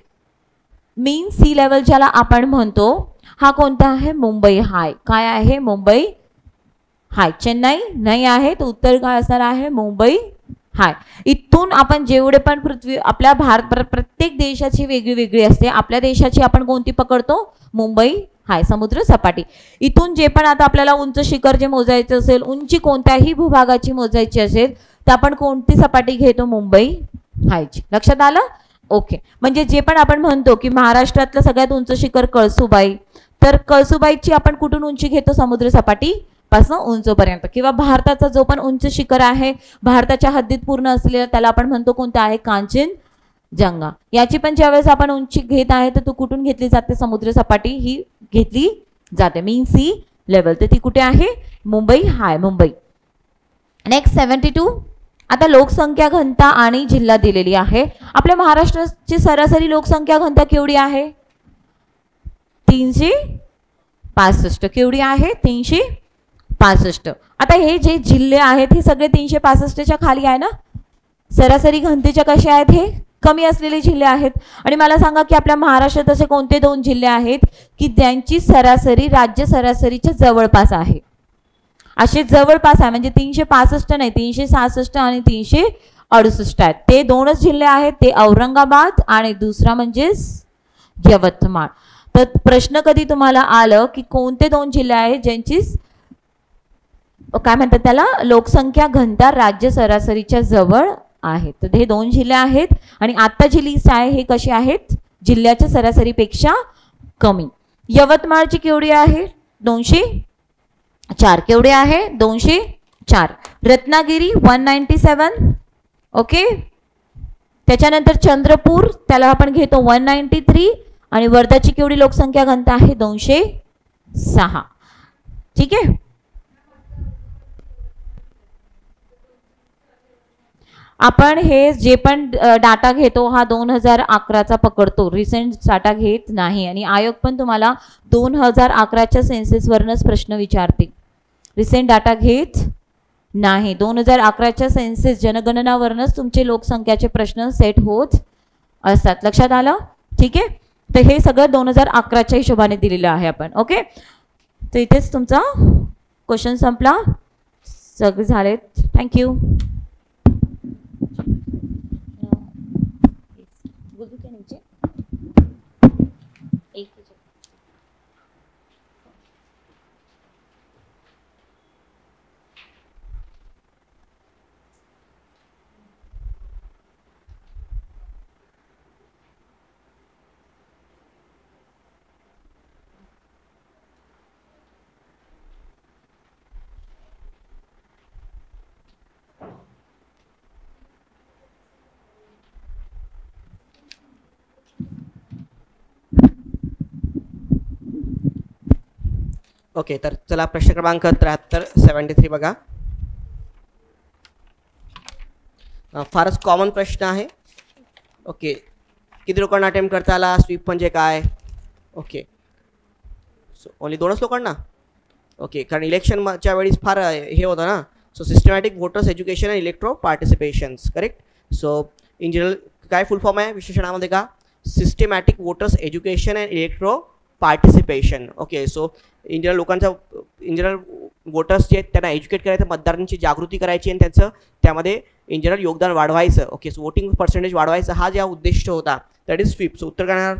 मीन सी लेवल ज्याला आपण म्हणतो, हा कोणता आहे? मुंबई हाय. काय आहे? मुंबई हाय. चेन्नई नाही आहे, तर उत्तर काय असणार आहे? मुंबई हाय. इथून आपण जेवढे पण पृथ्वी आपल्या प्रत्येक देशाची वेगळी वेगळी असते. आपल्या देशाची आपण कोणती पकडतो? मुंबई हाय, समुद्र सपाटी. इथून जे पण आता आपल्याला उंच शिखर जे मोजायचं असेल, उंची कोणत्याही भूभागाची मोजायची असेल तर आपण कोणती सपाटी घेतो? मुंबई हायची. लक्षात आलं? ओके. म्हणजे जे पण आपण म्हणतो की महाराष्ट्रातलं सगळ्यात उंच शिखर कळसुबाई, तर कळसुबाईची आपण कुठून उंची घेतो? समुद्र सपाटी पासून उंचपर्यंत. किंवा भारताचा जो पण उंच शिखर आहे भारताच्या हद्दीत पूर्ण असलेला त्याला आपण म्हणतो कोणतं आहे? कांचनजंगा. याची पण ज्यावेळेस आपण उंची घेत आहे तर तू कुठून घेतली जाते? समुद्र सपाटी ही घेतली जाते. मीन सी लेवल. तर ती कुठे आहे? मुंबई हाय. मुंबई. नेक्स्ट 72. आता लोकसंख्या घनता आणि जिल्हा दिलेली आहे. आपल्या महाराष्ट्राची सरासरी लोकसंख्या घनता केवढी आहे? 365. केवढी आहे? 365. आता हे जे जिल्हे आहेत हे सगळे 365च्या खाली आहे ना. सरासरी घनतेच्या कसे आहेत? हे कमी असलेले जिल्हे आहेत. आणि मला सांगा की आपल्या महाराष्ट्रात असे कोणते 2 जिल्हे आहेत की ज्यांची सरासरी राज्य सरासरीच्या जवळपास आहे? असे जवळपास आहे म्हणजे 365 नाही, 366 आणि 368 आहेत. ते 2च जिल्हे आहेत. ते औरंगाबाद आणि दुसरा म्हणजे यवतमाळ. तर प्रश्न कधी तुम्हाला आलं की कोणते 2 जिल्हे आहेत ज्यांची काय म्हणतात त्याला? लोकसंख्या घनता राज्य सरासरीच्या जवळ आहे. तर हे 2 जिल्हे आहेत. आणि आता जी लिस्ट आहे हे कशी आहेत? जिल्ह्याच्या सरासरीपेक्षा कमी. यवतमाळची केवढी आहे? 204. केवढे आहे? 204. रत्नागिरी 197. ओके. त्याच्यानंतर चंद्रपूर त्याला आपण घेतो 193. आणि वर्धाची केवढी लोकसंख्या घनता आहे? 206. ठीक आहे. आपण हे जे पण डाटा घेतो हा 2011चा पकडतो, रिसेंट डाटा घेत नाही. आणि आयोग पण तुम्हाला 2011च्या सेन्सेसवरनच प्रश्न विचारते, रिसेंट डाटा घेत नाही. 2011च्या सेन्सेस जनगणनावरनच तुमचे लोकसंख्याचे प्रश्न सेट होत असतात. लक्षात आलं? ठीक आहे. तर हे सगळं 2011च्या हिशोबाने दिलेलं आहे आपण. ओके. तर इथेच तुमचा क्वेश्चन संपला. सगळे झालेत. थँक्यू. ओके. तर चला प्रश्न क्रमांक 73 बघा. फारच कॉमन प्रश्न आहे. ओके. किती लोकांना अटेम्प्ट करता आला? स्वीप म्हणजे काय? ओके. सो ओनली 2च लोकांना? ओके. कारण इलेक्शनच्या वेळेस फार हे होतं ना. So systematic voters education and electro participations. Correct. So in general काय फुल फॉर्म आहे विशेषणामध्ये का? Systematic voters education and electro participation. Okay. So in general voters जे आहेत त्यांना एज्युकेट करायचं, मतदारांची जागृती करायची आणि त्यांचं त्यामध्ये इन जनरल योगदान वाढवायचं. ओके, सो वोटिंग पर्सेंटेज वाढवायचं हा ज्या उद्दिष्ट होता दॅट इज स्वीप. सो उत्तर काय येणार?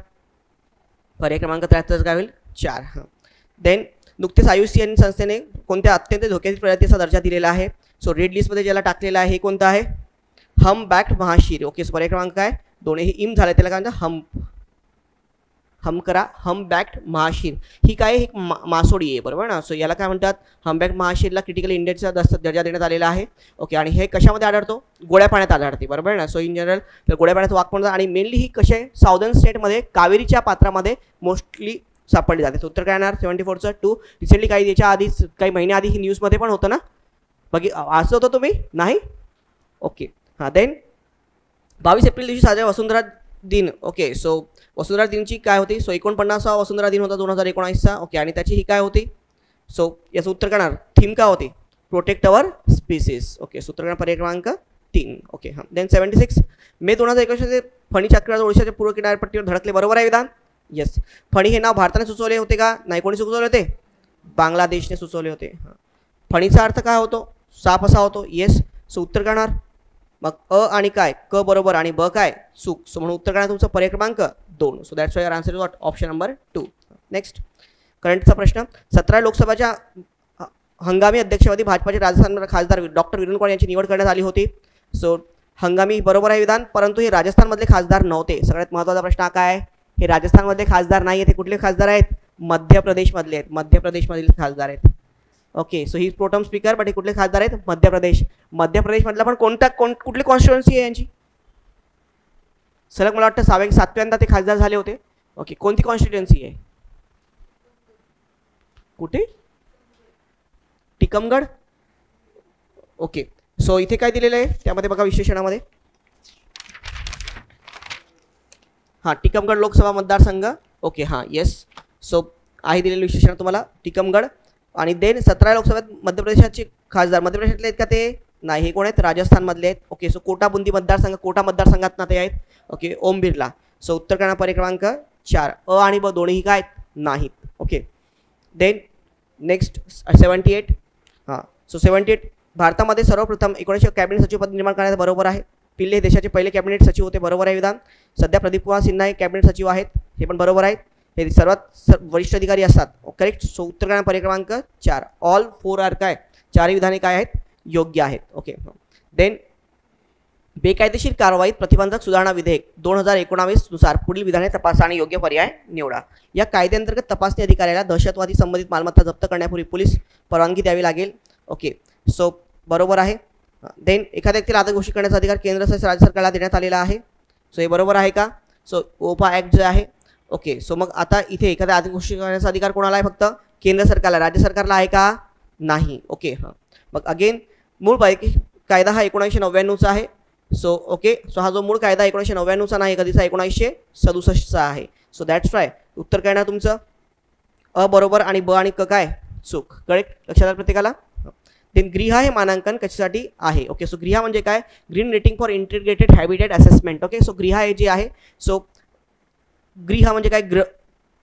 पर्याय क्रमांक 73 काय होईल? 4. हां. देन नुकतेच IUCN संस्थेने कोणत्या अत्यंत धोक्यातील प्रजातीचा दर्जा दिलेला आहे? सो रेड लिस्टमध्ये ज्याला टाकलेला आहे हे कोणतं आहे? हमबॅक्ड महाशीर. ओके, सो पर्याय क्रमांक काय? 2 हे इम झालं, त्याला काय म्हणतात? हमकरा हमबॅक्ड महाशीर. ही काय? एक मासोडी आहे, बरोबर ना. सो याला काय म्हणतात? हमबॅक्ड महाशीरला क्रिटिकल इंडेक्सचा दर्जा देण्यात आलेला आहे. ओके, आणि हे कशामध्ये आढळतो? गोड्या पाण्यात आढळते, बरोबर ना. सो इन जनरल गोड्या पाण्यात वाघ पण, आणि मेनली ही कशी आहे? साऊदर्न स्टेटमध्ये कावेरीच्या पात्रामध्ये मोस्टली सापडली जाते. उत्तर काय येणार? 74चं 2. रिसेंटली काही याच्या आधीच काही महिन्याआधी ही न्यूजमध्ये पण होतं ना, असं होतं तुम्ही नाही? ओके, हां. देन 22 एप्रिल दिवशी साजरा वसुंधरा दिन. ओके, सो वसुंधरा दिनची काय होती? सो 49वा वसुंधरा दिन होता 2019चा. ओके, आणि त्याची ही काय होती? सो याचं उत्तर काय येणार? थीम काय होती? Protect our species. ओके, सूत्र काय? पर्याय क्रमांक 3. ओके, हां. देन 76 मे 2021 फणी चक्रीवादळ ओडिशाच्या पूर्व किनारपट्टीवर धडकले, बरोबर आहे विधान? येस. फणी हे नाव भारताने सुचवले होते का? नाही. कोणी सुचवले होते? बांगलादेशने सुचवले होते. हां. फणीचा अर्थ काय होतो? साप असा होतो. येस. सो उत्तर काय येणार? मग आणि काय? क बरोबर आणि ब काय? चूक. सो म्हणून उत्तर काय तुमचं? पर्याय क्रमांक 2. So that's why your answer is what? Option number 2. Next करंटचा प्रश्न. 17 लोकसभाच्या हंगामी अध्यक्षपदी भाजपाचे राजस्थान खासदार डॉक्टर वीरेंद्र कुमार यांची निवड करण्यात आली होती. सो हंगामी बरोबर आहे विधान, परंतु हे राजस्थानमधले खासदार नव्हते. सगळ्यात महत्त्वाचा प्रश्न हा काय? हे राजस्थानमधले खासदार नाही आहेत. हे कुठले खासदार आहेत? मध्य प्रदेशमधले आहेत. मध्य प्रदेशमधील खासदार आहेत. Okay, so he pro tem speaker, but हे कुठले खासदार आहेत? मध्य प्रदेश. मध्य प्रदेशमधला पण कुठली कॉन्स्टिट्युएन्सी आहे यांची? सलग मला वाटतं 7व्यांदा ते खासदार झाले होते. ओके, कोणती कॉन्स्टिट्युएन्सी आहे? कुठे? टिकमगड. ओके, सो इथे काय दिलेलं आहे त्यामध्ये बघा विश्लेषणामध्ये. हां, टिकमगड लोकसभा मतदारसंघ. ओके, हां, येस. सो आहे दिलेलं विश्लेषण तुम्हाला टिकमगड. आणि देन 17 लोकसभेत मध्य प्रदेशाचे खासदार मध्य प्रदेशातले आहेत का ते? नाही. हे कोण आहेत? राजस्थानमधले आहेत. ओके, सो कोटा बुंदी मतदारसंघ, कोटा मतदारसंघात ना ते आहेत. ओके, ओम बिर्ला. सो उत्तर काय? पर्याय क्रमांक 4. आणि ब दोन्ही काय आहेत? नाहीत. Okay, then next 78. हां, सो 78 भारतामध्ये सर्वप्रथम 1900 कॅबिनेट सचिव पद निर्माण करण्यात, बरोबर आहे. पिल्ले हे देशाचे पहिले कॅबिनेट सचिव होते, बरोबर आहे विधान. सध्या प्रदीप कुमार सिन्हा हे कॅबिनेट सचिव आहेत, हे पण बरोबर आहेत. हे सर्वात वरिष्ठ अधिकारी असतात, करेक्ट. सो उत्तर काय? पर्याय क्रमांक 4. ऑल 4 आर काय? 4ही विधाने काय आहेत? योग्य आहेत. ओके, देन बेकायदेशीर कारवाईत प्रतिबंधक सुधारणा विधेयक 2019 नुसार पुढील विधाने तपासा आणि योग्य पर्याय निवडा. या कायद्याअंतर्गत तपासणी अधिकाऱ्याला दहशतवादी संबंधित मालमत्ता जप्त करण्यापूर्वी पोलीस परवानगी द्यावी लागेल. ओके, सो बरोबर आहे. देन एखाद्या व्यक्तीला अटक घोषित करण्याचा अधिकार केंद्र तसेच राज्य सरकारला देण्यात आलेला आहे. सो हे बरोबर आहे का? सो ओपा ॲक्ट जे आहे. ओके, सो मग आता इथे एखाद्या अटक घोषित करण्याचा अधिकार कोणाला आहे? फक्त केंद्र सरकारला. राज्य सरकारला आहे का? नाही. ओके, हां. मग अगेन मूळ कायदा हा 1999चा आहे. सो ओके, सो हा जो मूळ कायदा 1999चा नाही, कधीचा? 1967चा आहे. सो दॅट्स वाय उत्तर काय ना तुमचं? अ बरोबर आणि ब आणि क काय? चूक. करेक्ट. लक्षात आलं प्रत्येकाला? देन ग्रीहा हे मानांकन कशासाठी आहे? ओके, सो ग्रीहा म्हणजे काय? Green rating for integrated habitat assessment. Okay, so ग्रीहा हे जे आहे, सो ग्रीहा म्हणजे काय?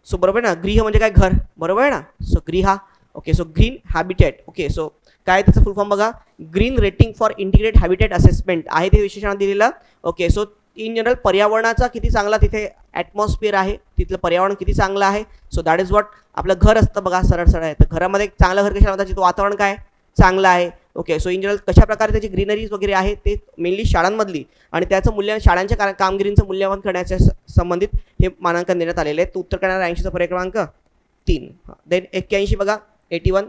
सो बरोबर ना, गृह म्हणजे काय? घर, बरोबर आहे ना. सो ग्रीहा. Okay, so green habitat. Okay, so काय त्याचं फुल फॉर्म बघा? Green rating for integrated habitat assessment आहे ते विशेषण दिलेलं. ओके, सो इन जनरल पर्यावरणाचा किती चांगला तिथे ॲटमॉस्फिअर आहे, तिथलं पर्यावरण किती चांगलं आहे. सो दॅट इज वॉट आपलं घर असतं बघा, सरळ सरळ आहे. तर घरामध्ये चांगलं घर कशाला म्हणतात? तिथं वातावरण काय? चांगलं आहे. ओके, सो इन जनरल कशा प्रकारे त्याची ग्रीनरीज वगैरे आहे ते मेनली शाळांमधली आणि त्याचं मूल्यांकन शाळांच्या कामगिरीचं मूल्यांकन करण्याच्या संबंधित हे मानांकन देण्यात आलेले आहे. तर उत्तर करणारा 80चा पर्याय क्रमांक 3. देन 81 बघा 81.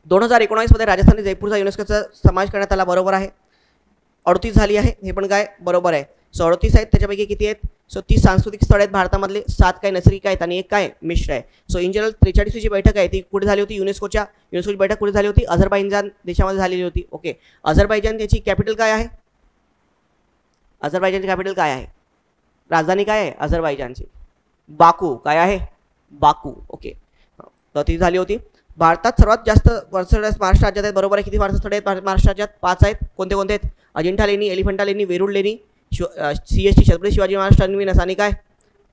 2019 राजस्थानने जयपूरचा युनेस्कोचा समावेश करण्यात आला, बरोबर आहे. 38 झाली आहे, हे पण काय? बरोबर आहे. सो 38 आहेत, त्याच्यापैकी किती आहेत? सो 30 सांस्कृतिक स्थळे आहेत भारतामधले, 7 काय नैसर्गिक आहेत आणि 1 काय मिश्र आहे. सो इन जनरल 43वी बैठक आहे ती कुठे झाली होती? युनेस्कोची बैठक कुठे झाली होती? अझरबैजान देशामध्ये झालेली होती. ओके, अझरबैजान त्याची कॅपिटल काय आहे? अझरबैजानची कॅपिटल काय आहे? राजधानी काय आहे अझरबैजानची? बाकू. काय आहे? बाकू. ओके, तर ती झाली होती. भारतात सर्वात जास्त स्थळे महाराष्ट्र राज्यात आहेत, बरोबर आहे. किती स्थळे आहेत महाराष्ट्र राज्यात? 5 आहेत. कोणते कोणते आहेत? अजिंठा लेणी, एलिफंटा लेणी, वेरूळ लेणी, CST छत्रपती शिवाजी महाराज टर्मिनस आणि काय?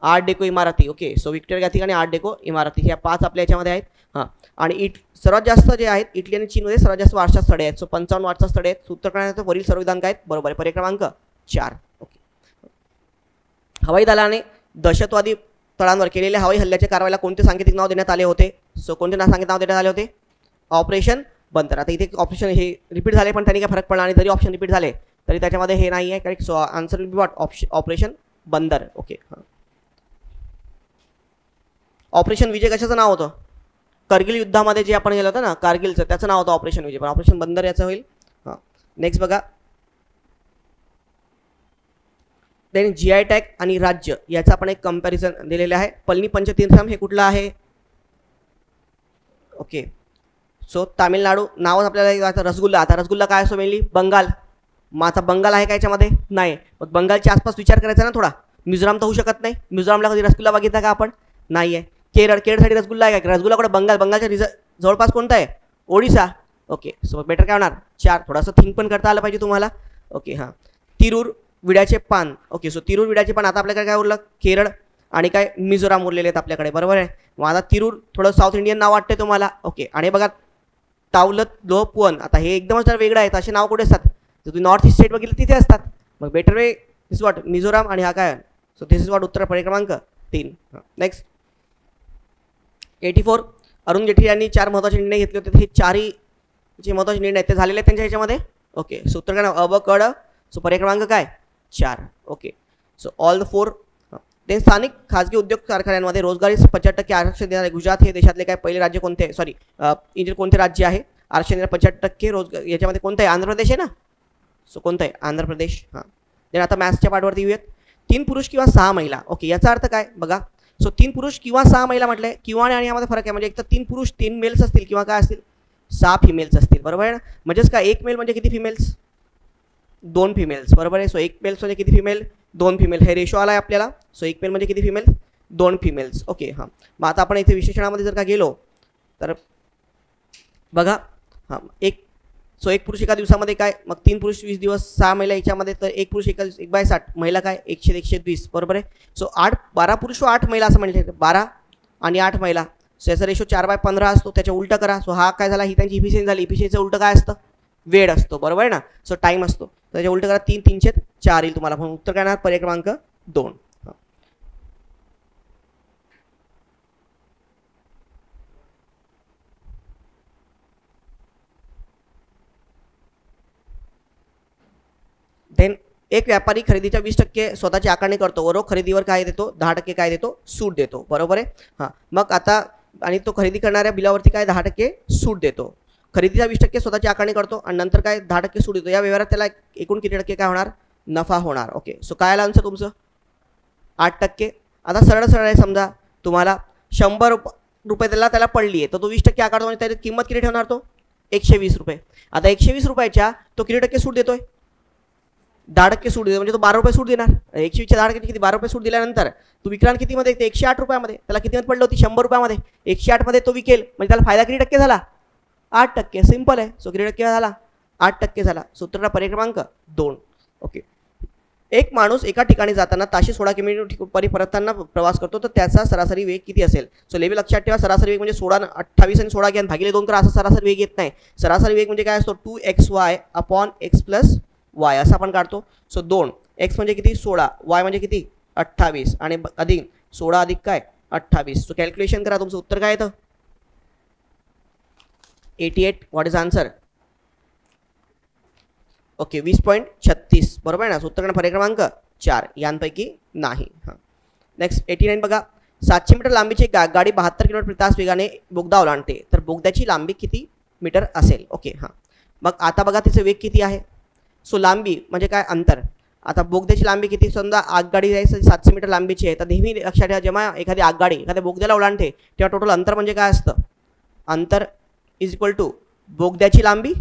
आर्ट डेको इमारती. ओके, सो विक्टोरिया गॅथिक आणि आर्ट डेको इमारती ह्या 5 आपल्या याच्यामध्ये आहेत. हां, आणि सर्वात जास्त जे आहेत इटली आणि चीनमध्ये सर्वात जास्त वारसा स्थळे आहेत. सो 55 वारसा स्थळे आहेत. उत्तर करण्याचं वरील सर्व विधान काय आहेत? बरोबर आहे. पर्याय क्रमांक 4. ओके. हवाई दलाने दहशतवादी तळांवर केलेल्या हवाई हल्ल्याच्या कारवाईला कोणते सांकेतिक नाव देण्यात आले होते? सो कोणते सांकेतिक नाव देण्यात आले होते? ऑपरेशन बंदर. आता इथे ऑप्शन हे रिपीट झाले पण त्यांनी काय फरक पडला, आणि जरी ऑप्शन रिपीट झाले तरी त्याच्यामध्ये हे नाही आहे correct. So answer will be what? Operation बंदर. ओके. ऑपरेशन विजय कशाचं नाव होतं? करगिल युद्धामध्ये जे आपण गेलो होतं ना कारगिलचं, त्याचं नाव होतं ऑपरेशन विजय, पण ऑपरेशन बंदर याचं होईल. हां, नेक्स्ट बघा. देन GI टॅग आणि राज्य याचा आपण एक कंपॅरिझन दिलेलं आहे. पळनी पंचतीर्थम हे कुठलं आहे? ओके. सो तामिळनाडू. नाव आपल्याला आता रसगुल्ला. आता रसगुल्ला काय असतो मेनली? बंगाल. मग आता बंगाल आहे का याच्यामध्ये? नाही. मग बंगालच्या आसपास विचार करायचा ना थोडा. मिझोराम तर होऊ शकत नाही. मिझोरामला कधी रसगुल्ला बघितला का आपण? नाही आहे. केरळ. केरळसाठी रसगुल्ला आहे का? रसगुल्ला कुठे? बंगाल. बंगालच्या जवळपास कोणता आहे? ओडिसा. ओके. सो बेटर काय होणार? 4. थोडंसं थिंक पण करता आलं पाहिजे तुम्हाला. ओके. हां, तिरूर विड्याचे पान. ओके. सो तिरूर विड्याचे पान. आता आपल्याकडे काय उरलं? केरळ आणि काय मिझोराम उरलेले आहेत आपल्याकडे, बरोबर आहे. मग आता तिरूर थोडं साऊथ इंडियन नाव वाटते तुम्हाला. ओके. आणि बघा तावलत लोहपुवन. आता हे एकदमच वेगळं आहे. असे नाव कुठे असतात? जर तुम्ही नॉर्थ ईस्ट स्टेट बघितलं तिथे असतात. मग better way this what? Mizoram. आणि हा काय? सो दिस इज वॉट उत्तर पर्याय क्रमांक 3. नेक्स्ट 84. अरुण जेटली यांनी 4 महत्त्वाचे निर्णय घेतले होते. हे 4ही जे महत्त्वाचे निर्णय आहेत ते झालेले आहेत त्यांच्या ह्याच्यामध्ये. ओके. सो उत्तर काय? अ ब क ड. सो पर्याय क्रमांक काय? 4. ओके. So all the 4. ते स्थानिक खाजगी उद्योग कारखान्यांमध्ये रोजगारी 50% आरक्षण देणारे गुजरात हे देशातले काय पहिले राज्य कोणते? सॉरी, इंडियन कोणते राज्य आहे आरक्षण देणारे 50% रोजगार? याच्यामध्ये कोणतं आहे? आंध्र प्रदेश आहे ना. सो कोणतं आहे? आंध्र प्रदेश. हां. देन आता मॅथ्सच्या पार्टवरती येऊयात. 3 पुरुष किंवा 6 महिला. ओके. याचा अर्थ काय बघा. सो 3 पुरुष किंवा 6 महिला म्हटलंय. किंवा आणि यामध्ये फरक आहे. म्हणजे एक तर 3 पुरुष 3 मेल्स असतील किंवा काय असतील? 6 फिमेल्स असतील, बरोबर आहे ना. म्हणजेच काय? 1 मेल म्हणजे किती फिमेल्स? 2 फिमेल्स, बरोबर आहे. सो 1 मेल्स म्हणजे किती फिमेल? 2 फिमेल. हे रेशो आला आहे आपल्याला. सो 1 मेल म्हणजे किती फिमेल? 2 फिमेल्स. ओके. हां, मग आता आपण इथे विशेषणामध्ये जर का गेलो तर बघा. हां, एक पुरुष एका दिवसामध्ये काय? मग 3 पुरुष 20 दिवस, 6 महिला याच्यामध्ये, तर 1 पुरुष 1/60, महिला काय? 100-120, बरोबर आहे. सो 12 पुरुष व 8 महिला असं म्हटले. 12 आणि 8 महिला. सो याचा रेशो 4/15 असतो. त्याच्या उलटं करा. सो हा काय झाला? ही त्यांची इफिशियन्सी झाली. इफिशियन्सीचं उलटं काय असतं? वेळ असतो, बरोबर आहे ना. सो टाईम असतो. त्याच्या उलटं करा. 3 3 4 येईल तुम्हाला. म्हणून उत्तर काय येणार? पर्याय क्रमांक 2. देन एक व्यापारी खरेदीच्या 20% स्वतःची आकारणी करतो व रोख खरेदीवर काय देतो? 10% काय देतो? सूट देतो, बरोबर आहे. हां, मग आता आणि तो खरेदी करणाऱ्या बिलावरती काय? 10% सूट देतो. खरेदीचा 20% स्वतःची आकारणी करतो आणि नंतर काय? 10% सूट देतो. या व्यवहारात त्याला एकूण किती टक्के काय होणार? नफा होणार. ओके. सो काय आलं आन्सर तुमचं? 8%. आता सरळ सरळ आहे. समजा तुम्हाला 100 रुपये त्याला पडली आहे, तर तो 20% आकारतो म्हणजे त्याची किंमत किती ठेवणार तो? 120 रुपये. आता 120 रुपयाच्या तो किती टक्के सूट देतोय? 10% सूट देतो. म्हणजे तो 12 रुपये सूट देणार. 120च्या 10% किती? 12 रुपये सूट दिल्यानंतर तो विकणार कितीमध्ये? ते 108 रुपयामध्ये. त्याला कितीमध्ये पडलं होती? 100 रुपयामध्ये. 108 मध्ये तो विकेल म्हणजे त्याला फायदा किती टक्के झाला? 8%. सिंपल आहे. सो किती टक्के झाला? 8% झाला. सूत्राचा पर्याय क्रमांक 2. ओके. एक माणूस एका ठिकाणी जाताना ताशी 16 किमी परतताना प्रवास करतो, तर त्याचा सरासरी वेग किती असेल? सो लेवल लक्षात ठेवा. सरासरी वेग म्हणजे 16, 28 आणि 16 घ्या भागिले 2 करा. असा सरासरी वेग येत नाही. सरासरी वेग म्हणजे काय असतो? 2xy upon x plus y असं आपण काढतो. सो 2 x म्हणजे किती? 16, y म्हणजे किती? 28 आणि अधिक 16 अधिक काय? 28. सो कॅल्क्युलेशन करा. तुमचं उत्तर काय येतं? 88. What is answer? ओके. 20.36, बरोबर आहे ना. उत्तर पर्याय क्रमांक 4 यांपैकी नाही. हां, नेक्स्ट 89 बघा. 700 मीटर लांबीची गाडी 72 किलोमीटर प्रति तास वेगाने बोगदा ओलांडते, तर बोगद्याची लांबी किती मीटर असेल? ओके. हां, मग आता बघा तिचे वेग किती आहे. सो लांबी म्हणजे काय? अंतर. आता बोगद्याची लांबी किती? समजा आगगाडी जायचं 700 मीटर लांबीची आहे, तर नेहमी लक्षात ठेवा जेव्हा एखादी आगगाडी एखाद्या बोगद्याला ओलांडते तेव्हा टोटल अंतर म्हणजे काय असतं? अंतर इज इक्वल टू बोगद्याची लांबी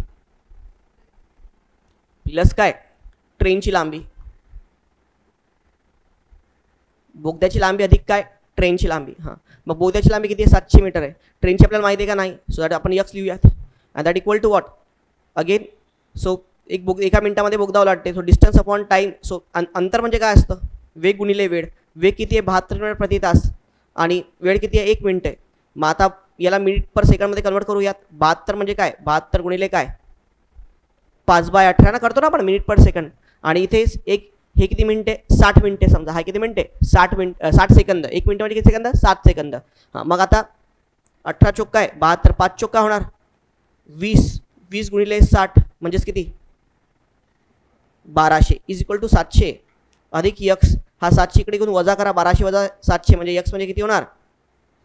प्लस काय? ट्रेनची लांबी. बोगद्याची लांबी अधिक काय? ट्रेनची लांबी. हां, मग बोगद्याची लांबी किती आहे? 700 मीटर आहे. ट्रेनची आपल्याला माहिती आहे का? नाही. सो दॅट आपण x लिहूयात. And that equal to what? Again so एका मिनिटामध्ये बोगदा ओलांडते. So distance upon time. So अंतर म्हणजे काय असतं? वेग गुणिले वेळ. वेग किती आहे? 72 किलोमीटर प्रति तास आणि वेळ किती आहे? 1 मिनिट आहे. मग आता याला मिनिट पर सेकंडमध्ये कन्वर्ट करूयात. 72 म्हणजे काय, 72 गुणिले काय 5/18 ना करतो ना आपण मिनिट पर सेकंड. आणि इथे एक हे किती मिनिटे 60 मिनिटे समजा, हा किती मिनिटे 60 सेकंद. 1 मिनिट म्हणजे किती सेकंद 7 सेकंद. हां मग आता 18 चोक काय 72, 5 चोक काय होणार 20, 20 गुणिले 60 म्हणजेच किती 1200 इज इक्वल टू 700 अधिक यक्स. हा 700 इकडे घेऊन वजा करा, 1200 वजा 700 म्हणजे यक्स म्हणजे किती होणार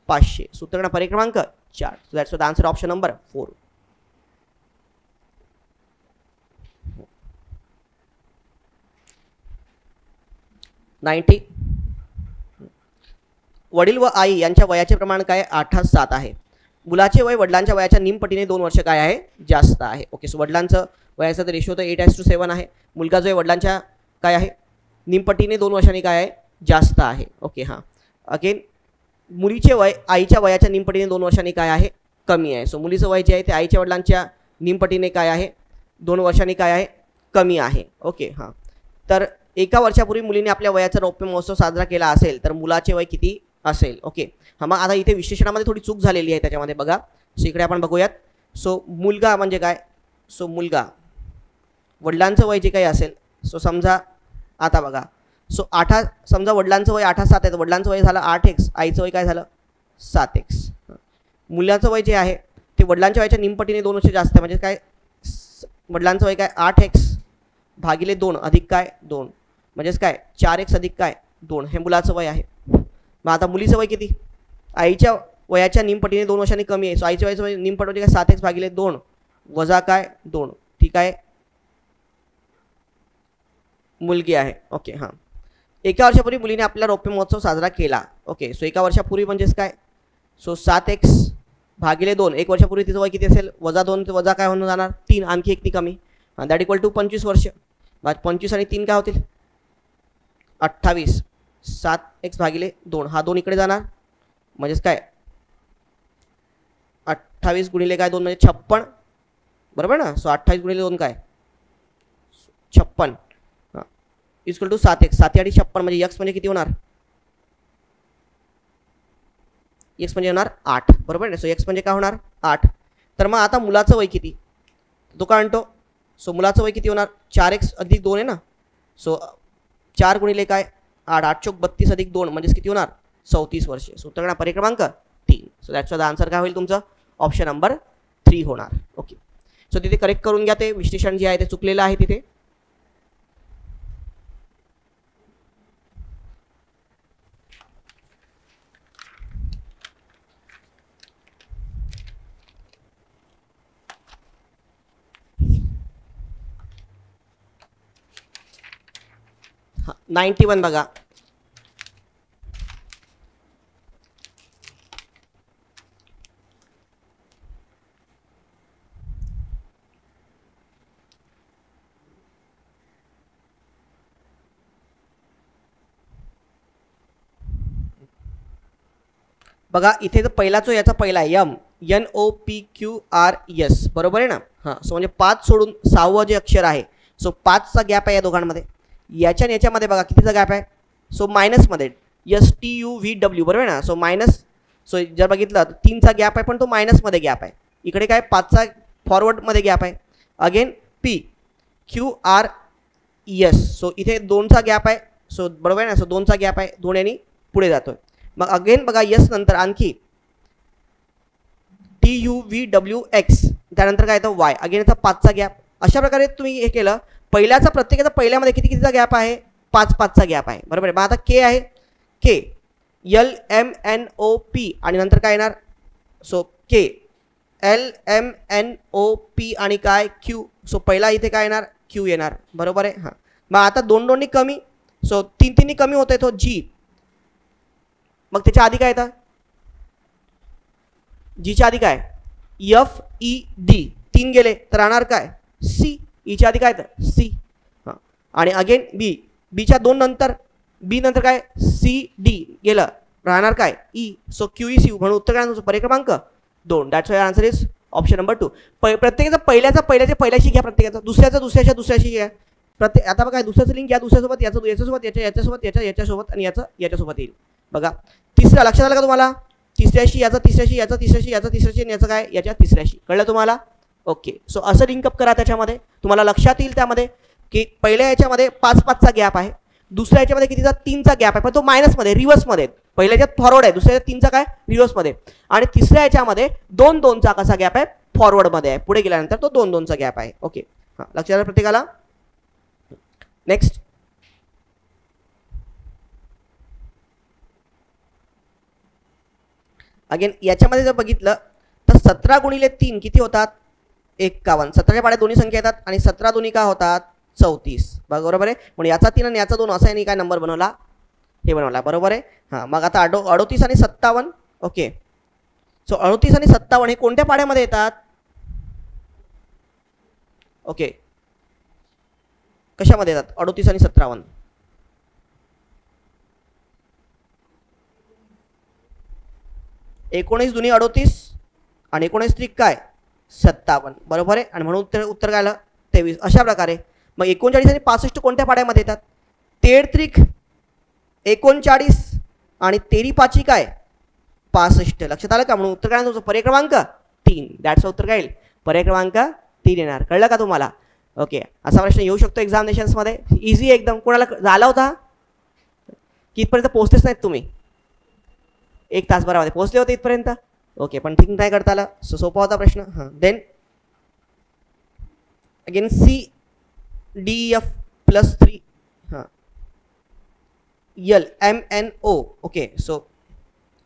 500. सूत्रक्रम पर्याय क्रमांक 4. So that's the answer option number 4. वडील व आई यांच्या वयाचे प्रमाण काय 8:7 आहे. मुलाचे वय वडिलांच्या वयाच्या निमपटीने 2 वर्ष काय आहे जास्त आहे. ओके सो वडिलांचं वयाचा तर रेशो तर 8:7 आहे. मुलगा जो आहे वडिलांच्या काय आहे निमपटीने 2 वर्षांनी काय आहे जास्त आहे. ओके हां अगेन मुलीचे वय आईच्या वयाच्या निमपटीने 2 वर्षांनी काय आहे कमी आहे. सो मुलीचं वय जे आहे ते आईच्या वडिलांच्या निमपटीने काय आहे 2 वर्षांनी काय आहे कमी आहे. ओके हां तर 1 वर्षापूर्वी मुलीने आपल्या वयाचा रौप्य महोत्सव साजरा केला असेल तर मुलाचे वय किती असेल. ओके हां मग आता इथे विश्लेषणामध्ये थोडी चूक झालेली आहे त्याच्यामध्ये बघा. सो इकडे आपण बघूयात. सो मुलगा म्हणजे काय, सो मुलगा वडिलांचं वय जे काही असेल सो समजा आता बघा सो समजा वडिलांचं वय 8:7 आहे तर वडिलांचं वय झालं 8x, आईचं वय काय झालं 7x. मुलाचं वय जे आहे ते वडिलांच्या वयाच्या निमपटीने 2 वर्ष जास्त आहे म्हणजे काय वडिलांचं वय काय 8x भागिले 2 अधिक काय 2 म्हणजेच काय 4x अधिक काय 2 हे मुलाचं वय आहे. मग आता मुलीचं वय किती आईच्या वयाच्या निमपटीने 2 वर्षांनी कमी आहे. सो आईच्या वयाचं वय निमपट म्हणजे काय 7x भागिले 2 वजा काय 2 ठीक आहे मुलगी आहे. ओके हां 1 वर्षापूर्वी मुलीने आपला रौप्य महोत्सव साजरा केला. ओके सो 1 वर्षापूर्वी म्हणजेच काय सो 7x भागिले 2 1 वर्षापूर्वी तिचं वय किती असेल वजा 2 वजा काय होऊन जाणार 3 आणखी एक ती कमी दॅट इक्वल टू 25 वर्ष. 25 आणि 3 काय होतील 28. 7x भागिले 2 हा 2 इकडे जाणार म्हणजेच काय 28 गुणिले काय 2 म्हणजे 56 बरोबर ना. सो 28 गुणिले 2 काय 56 इक्वल टू 7x. 7 आणि 56 म्हणजे x म्हणजे किती होणार x म्हणजे होणार 8 बरोबर ना. सो x म्हणजे काय होणार 8. तर मग आता मुलाचं वय किती तो काय म्हणतो. सो मुलाचं वय किती होणार 4x अधिक 2 आहे ना. सो 4 गुणिले काय 8, 8 चोक 32 अधिक 2 म्हणजेच किती होणार 34 वर्षे. सूत्रक्रम पर्याय क्रमांक 3. सो दॅट्स द आन्सर काय होईल तुमचं ऑप्शन नंबर 3 होणार. ओके सो तिथे करेक्ट करून घ्या. ते विश्लेषण जे आहे ते चुकलेलं आहे तिथे. हां 91 बघा. बघा इथे तर पहिला जो याचा पहिला आहे MNOPQRS बरोबर आहे ना. हां सो म्हणजे 5 सोडून 6वं जे अक्षर आहे सो 5चा गॅप आहे या दोघांमध्ये. याच्या याच्यामध्ये बघा कितीचा गॅप आहे सो मायनसमध्ये STUVW बरोबर आहे ना. सो मायनस सो जर बघितलं तर 3चा गॅप आहे पण तो मायनसमध्ये गॅप आहे. इकडे काय 5चा फॉरवर्डमध्ये गॅप आहे. अगेन PQRS सो इथे 2चा गॅप आहे. सो बरोबर आहे ना. सो 2चा गॅप आहे 2 यांनी पुढे जातोय. मग अगेन बघा यस नंतर आणखी TUVWX त्यानंतर काय येतं Y अगेन याचा 5चा गॅप. अशा प्रकारे तुम्ही हे केलं पहिल्याचा प्रत्येकाचा पहिल्यामध्ये कितीचा गॅप आहे 5-5चा गॅप आहे बरोबर आहे. मग आता K आहे K LMNOP आणि नंतर काय येणार सो K LMNOP आणि काय Q. सो पहिला इथे काय येणार Q येणार बरोबर आहे. हां मग आता 2 कमी सो 3 कमी होत आहे तो G. मग त्याच्या आधी काय येतं जीच्या आधी काय FED 3 गेले तर राहणार काय C. ईच्या आधी काय येतं C. हां आणि अगेन बीच्या 2 नंतर बी नंतर काय CD गेलं राहणार काय E. सो QECU म्हणून उत्तर काय पर्याय क्रमांक 2. That's why answer is option number 2. प्रत्येकाचा पहिल्याशी घ्या दुसऱ्याचा दुसऱ्याशी घ्या. आता बघा दुसऱ्याचं लिंक घ्या दुसऱ्यासोबत याच्यासोबत याच्यासोबत याच्यासोबत आणि याच्यासोबत येईल. बघा तिसरा लक्षात आलं का तुम्हाला तिसऱ्याशी, याचा तिसऱ्याशी, याचा तिसऱ्याशी, याचा तिसऱ्याशी आणि याचं काय, याच्या तिसऱ्याशी. कळलं तुम्हाला? ओके. सो असं लिंकअप करा. त्याच्यामध्ये तुम्हाला लक्षात येईल त्यामध्ये की पहिल्या याच्यामध्ये 5-5चा गॅप आहे, दुसऱ्या याच्यामध्ये कितीचा, 3चा गॅप आहे, पण तो मायनसमध्ये रिव्हर्समध्ये. पहिल्या याच्यात फॉरवर्ड आहे, दुसऱ्या 3चा काय रिव्हर्समध्ये, आणि तिसऱ्या याच्यामध्ये 2-2चा कसा गॅप आहे, फॉरवर्डमध्ये आहे. पुढे गेल्यानंतर तो 2-2चा गॅप आहे. ओके. हां, लक्षात आलं प्रत्येकाला? नेक्स्ट. अगेन याच्यामध्ये जर बघितलं तर 17 गुणिले 3 किती होतात, 51. 17च्या पाड्या दोन्ही संख्या येतात आणि 17 दोन्ही का होतात, 34. बरोबर आहे. म्हणून याचा 3 आणि याचा 2 असा यांनी काय नंबर बनवला, हे बनवला. बरोबर आहे. हां, मग आता 38 आणि 57. ओके. सो 38 आणि 57 हे कोणत्या पाड्यामध्ये येतात? ओके, कशामध्ये येतात 38 आणि 57? एकोणीस दुनी 38 आणि 19 त्रिक काय, 57. बरोबर आहे. आणि म्हणून उत्तर काय आलं, 23. अशा प्रकारे मग 39 आणि 65 कोणत्या पाड्यामध्ये येतात? 13 त्रिक 39 आणि 13 पाची काय, 65. लक्षात आलं का? म्हणून उत्तर काय तुमचं, पर्याय क्रमांक 3. दॅट्स उत्तर काय येईल, पर्याय क्रमांक 3 येणार. कळलं का तुम्हाला? ओके. असा प्रश्न येऊ शकतो एक्झामिनेशन्समध्ये. इझी एकदम. कोणाला झाला होता की इथपर्यंत पोहोचतेच नाहीत तुम्ही? 1 तासभरामध्ये पोहोचले होते इथपर्यंत. ओके, पण ठीक नाही करता आलं. सोपा होता प्रश्न. हां, देन अगेन CDF +3 हां LMNO. ओके. सो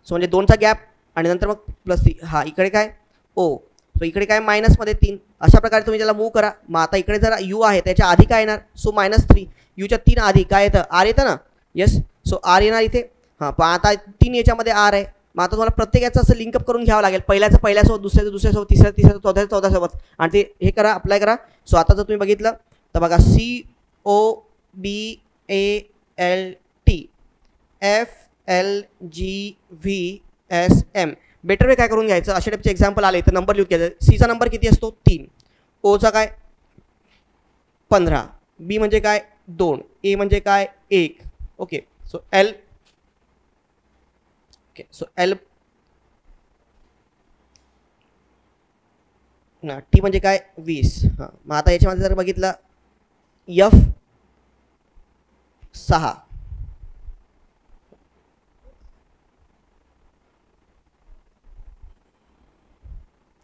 म्हणजे 2चा गॅप आणि नंतर मग +3. हां, इकडे काय O, सो इकडे काय मायनसमध्ये 3. अशा प्रकारे तुम्ही त्याला मूव्ह करा. मग आता इकडे जर U आहे त्याच्या आधी काय येणार, सो -3. Uच्या 3 आधी काय येतं, R येतं ना. येस. सो R येणार इथे. हां, पण आता 3 याच्यामध्ये R आहे. मग आता तुम्हाला प्रत्येकाचं असं लिंकअप करून घ्यावं लागेल. पहिल्याचं पहिल्यासोबत, दुसऱ्याचं दुसऱ्यासोबत, तिसऱ्याचं चौथ्यासोबत आणि ते हे करा, अप्लाय करा. सो आता जर तुम्ही बघितलं तर बघा COBALT FLGVSM. बेटर वे काय करून घ्यायचं, अशा टाईपचे एक्झाम्पल आले तर नंबर लिहून घ्यायचं. सीचा नंबर किती असतो, 3. ओचा काय 15. बी म्हणजे काय 2. ए म्हणजे काय 1. Okay. So L. Okay. So L ना, टी म्हणजे काय 20. हां, मग आता याच्यामध्ये जर बघितलं F 6,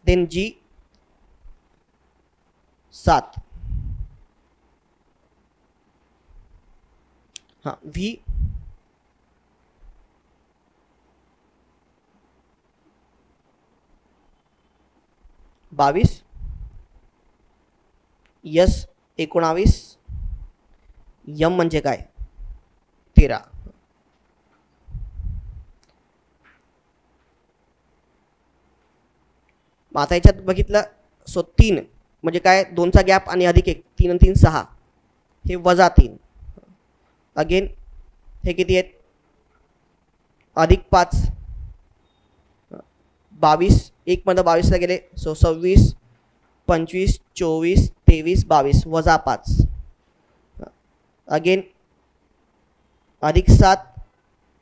देन G 7. हां, V 22, S 19, M म्हणजे काय 13. मग आता याच्यात बघितलं सो 3 म्हणजे काय, 2चा गॅप आणि अधिक 1. 3 आणि 3 6, हे -3. अगेन हे किती आहेत, +5. 22, 1 मध्ये 22ला गेले. सो 26, 25, 24, 23, 22 -5. अगेन +7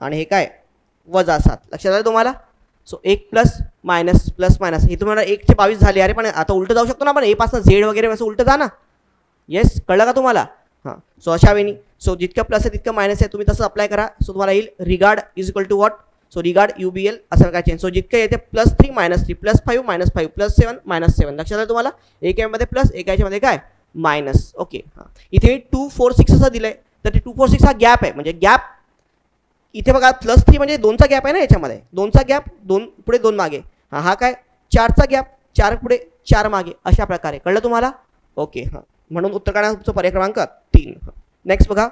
आणि हे काय -7. लक्षात आलं तुम्हाला? So 1 plus minus plus minus, हे तुम्हाला 1 चे 22 झाले. अरे पण आता उलटं जाऊ शकतो ना आपण, ए पासून झेड वगैरे असं उलटं जा ना. येस, कळलं का तुम्हाला? हां. सो अशा वेळी सो जितकं प्लस आहे तितकं मायनस आहे, तुम्ही तसं अप्लाय करा. सो तुम्हाला येईल regard is equal to what, so regard UBL असं काय चेंज. सो जितकं येते +3 -3 +5 -5 +7 -7. लक्षात आलं तुम्हाला? एक याच्यामध्ये प्लस, एक याच्यामध्ये काय मायनस. ओके. हां, इथे 2 4 6 असं दिलं आहे, तर ते 2 4 6 हा गॅप आहे. म्हणजे गॅप इथे बघा +3 म्हणजे 2चा गॅप आहे ना याच्यामध्ये. 2चा गॅप, 2 पुढे 2 मागे. हां, हा काय 4चा गॅप, 4 पुढे 4 मागे. अशा प्रकारे. कळलं तुम्हाला? ओके. हां, म्हणून उत्तर काय तुमचं पर्याय क्रमांक 3. नेक्स्ट बघा,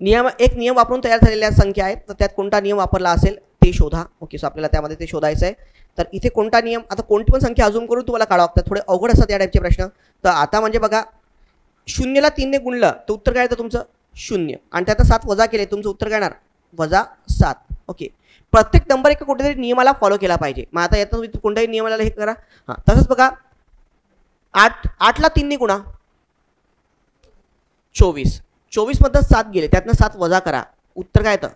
एक नियम वापरून तयार झालेल्या संख्या आहेत, तर त्यात कोणता नियम वापरला असेल ते शोधा. ओके. सो आपल्याला त्यामध्ये ते शोधायचं आहे. तर इथे कोणता नियम, आता कोणती पण संख्या अजून करून तुम्हाला काढावं लागतं. थोडे अवघड असतात या टाईपचे प्रश्न. तर आता म्हणजे बघा, 0ला 3ने गुणलं तर उत्तर काय येतं तुमचं 0, आणि त्यात 7 वजा केले, तुमचं उत्तर काय येणार -7. ओके. प्रत्येक नंबर एका कुठेतरी नियमाला फॉलो केला पाहिजे. मग आता यातून तुम्ही कोणत्याही नियमाला हे करा. हां, तसंच बघा 8ला 3ने गुणा 24. 24 मधनं 7 गेले, त्यातनं 7 वजा करा, उत्तर काय येतं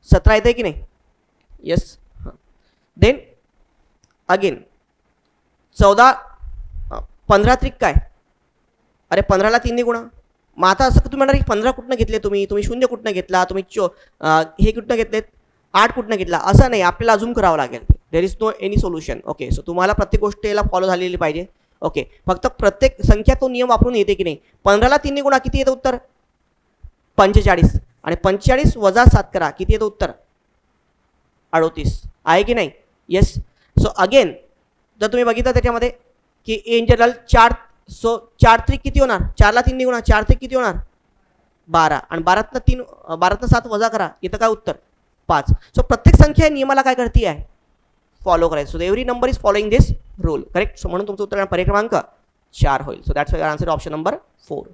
17 येतं की नाही. येस. हां. देन अगेन 14 15 त्रिक काय? अरे 15ला 3ने गुणा. मग आता असं तुम्ही म्हणणार की 15 कुठनं घेतले तुम्ही शून्य कुठनं घेतला तुम्ही हे कुठनं घेतलेत 8 कुठनं घेतला, असं नाही, आपल्याला अजूम करावं लागेल. There is no any solution. Okay. So तुम्हाला प्रत्येक गोष्ट याला फॉलो झालेली पाहिजे. ओके. फक्त प्रत्येक संख्या तो नियम वापरून येते की नाही. 15ला 3ने गुणा किती येतं उत्तर? 45. आणि 45 वजा 7 करा किती येतं उत्तर? 38. आहे की नाही? येस. सो अगेन जर तुम्ही बघितलं त्याच्यामध्ये की इन जनरल 4, सो 4 त्रिक किती होणार? 4ला 3ने गुणा 4 त्रिक किती होणार? 12. आणि 12तनं 7 वजा करा, इथं काय उत्तर? 5. सो प्रत्येक संख्या नियमाला काय करते आहे? फॉलो करायचं. So every number is following this rule. Correct. So म्हणून तुमचं उत्तर पर्याय क्रमांक 4 होईल. So that's answer option number 4.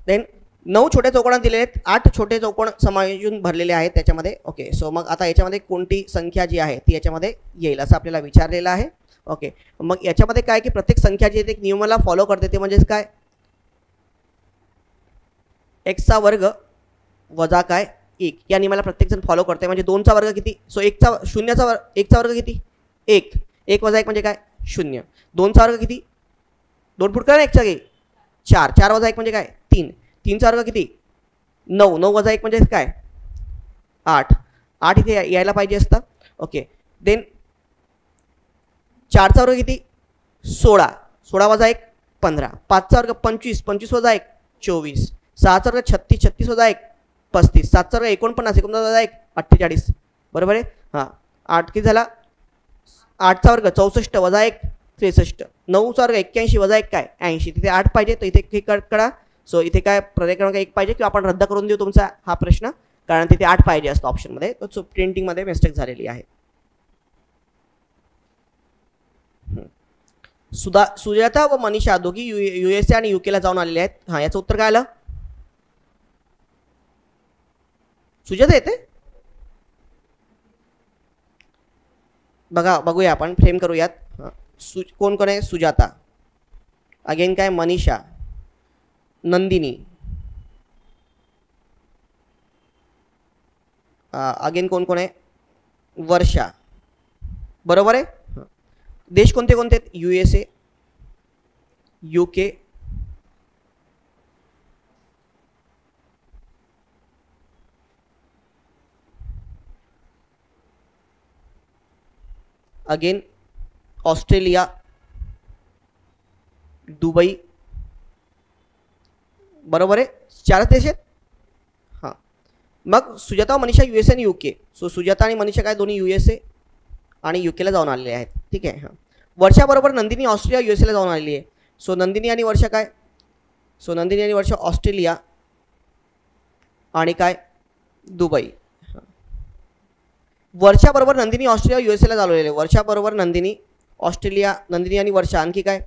Then 9 छोट्या चौकोनात दिलेले आहेत, 8 छोटे चौकोन समायोजून भरलेले आहेत त्याच्यामध्ये. ओके. सो मग आता याच्यामध्ये कोणती संख्या जी आहे ती याच्यामध्ये येईल असं आपल्याला विचारलेलं आहे. ओके. मग याच्यामध्ये काय की प्रत्येक संख्या जी आहे एक नियमाला फॉलो करते, ते म्हणजेच काय? एक्सचा वर्ग वजा काय 1 या नियमाला प्रत्येकजण फॉलो करते. म्हणजे 2चा वर्ग किती? सो 1चा वर्ग किती? 1. 1 वजा 1 म्हणजे काय? 0. 2चा वर्ग किती? 2 फूट करा ना 1च्या घे 4. 4 वजा 1 म्हणजे काय? 3. 3चा वर्ग किती? 9. 9 वजा 1 म्हणजे काय? 8. 8 इथे यायला पाहिजे असतं. ओके. देन 4चा वर्ग किती? 16. 16 वजा 1 15. 5चा वर्ग 25. 25 वजा 1 24. 6चा वर्ग 36. 36 वजा 1 35. 7चा वर्ग 49. 49 वजा 1 48. बरोबर आहे. हां. 8 किती झाला? 8चा वर्ग 64 वजा 1 63. 9चा वर्ग 81 वजा 1 काय? 80. तिथे 8 पाहिजे, तर इथे कट करा. सो इथे काय पर्याय क्रमांक 1 पाहिजे, किंवा आपण रद्द करून देऊ तुमचा हा प्रश्न, कारण तिथे 8 पाहिजे असतो ऑप्शनमध्ये. तो प्रिंटिंगमध्ये मिस्टेक झालेली आहे. सुजाता व मनीषा दोघी USA आणि UK ला जाऊन आलेले आहेत. हां, याचं उत्तर काय आलं? सुजाता येते? बघूया आपण, फ्रेम करूयात. हां. कोण कोण आहे? सुजाता. अगेन काय? मनीषा, नंदिनी. अगेन कोण कोण आहे? वर्षा. बरोबर आहे. देश कोणते कोणते आहेत? USA, UK, again Australia, Dubai. बरोबर आहे. 4 देश आहेत. हां. मग सुजाता व मनीषा USA आणि UK. सो सुजाता आणि मनीषा काय दोन्ही USA आणि UK ला जाऊन आलेले आहेत. ठीक आहे. हां. वर्षा बरोबर नंदिनी ऑस्ट्रेलिया USA ला जाऊन आलेली आहे. सो नंदिनी आणि वर्षा काय? सो नंदिनी आणि वर्षा ऑस्ट्रेलिया आणि काय? दुबई. वर्षा बरोबर नंदिनी ऑस्ट्रेलिया USA ला जाऊन आलेले. वर्षा बरोबर नंदिनी ऑस्ट्रेलिया, नंदिनी आणि वर्षा आणखी काय?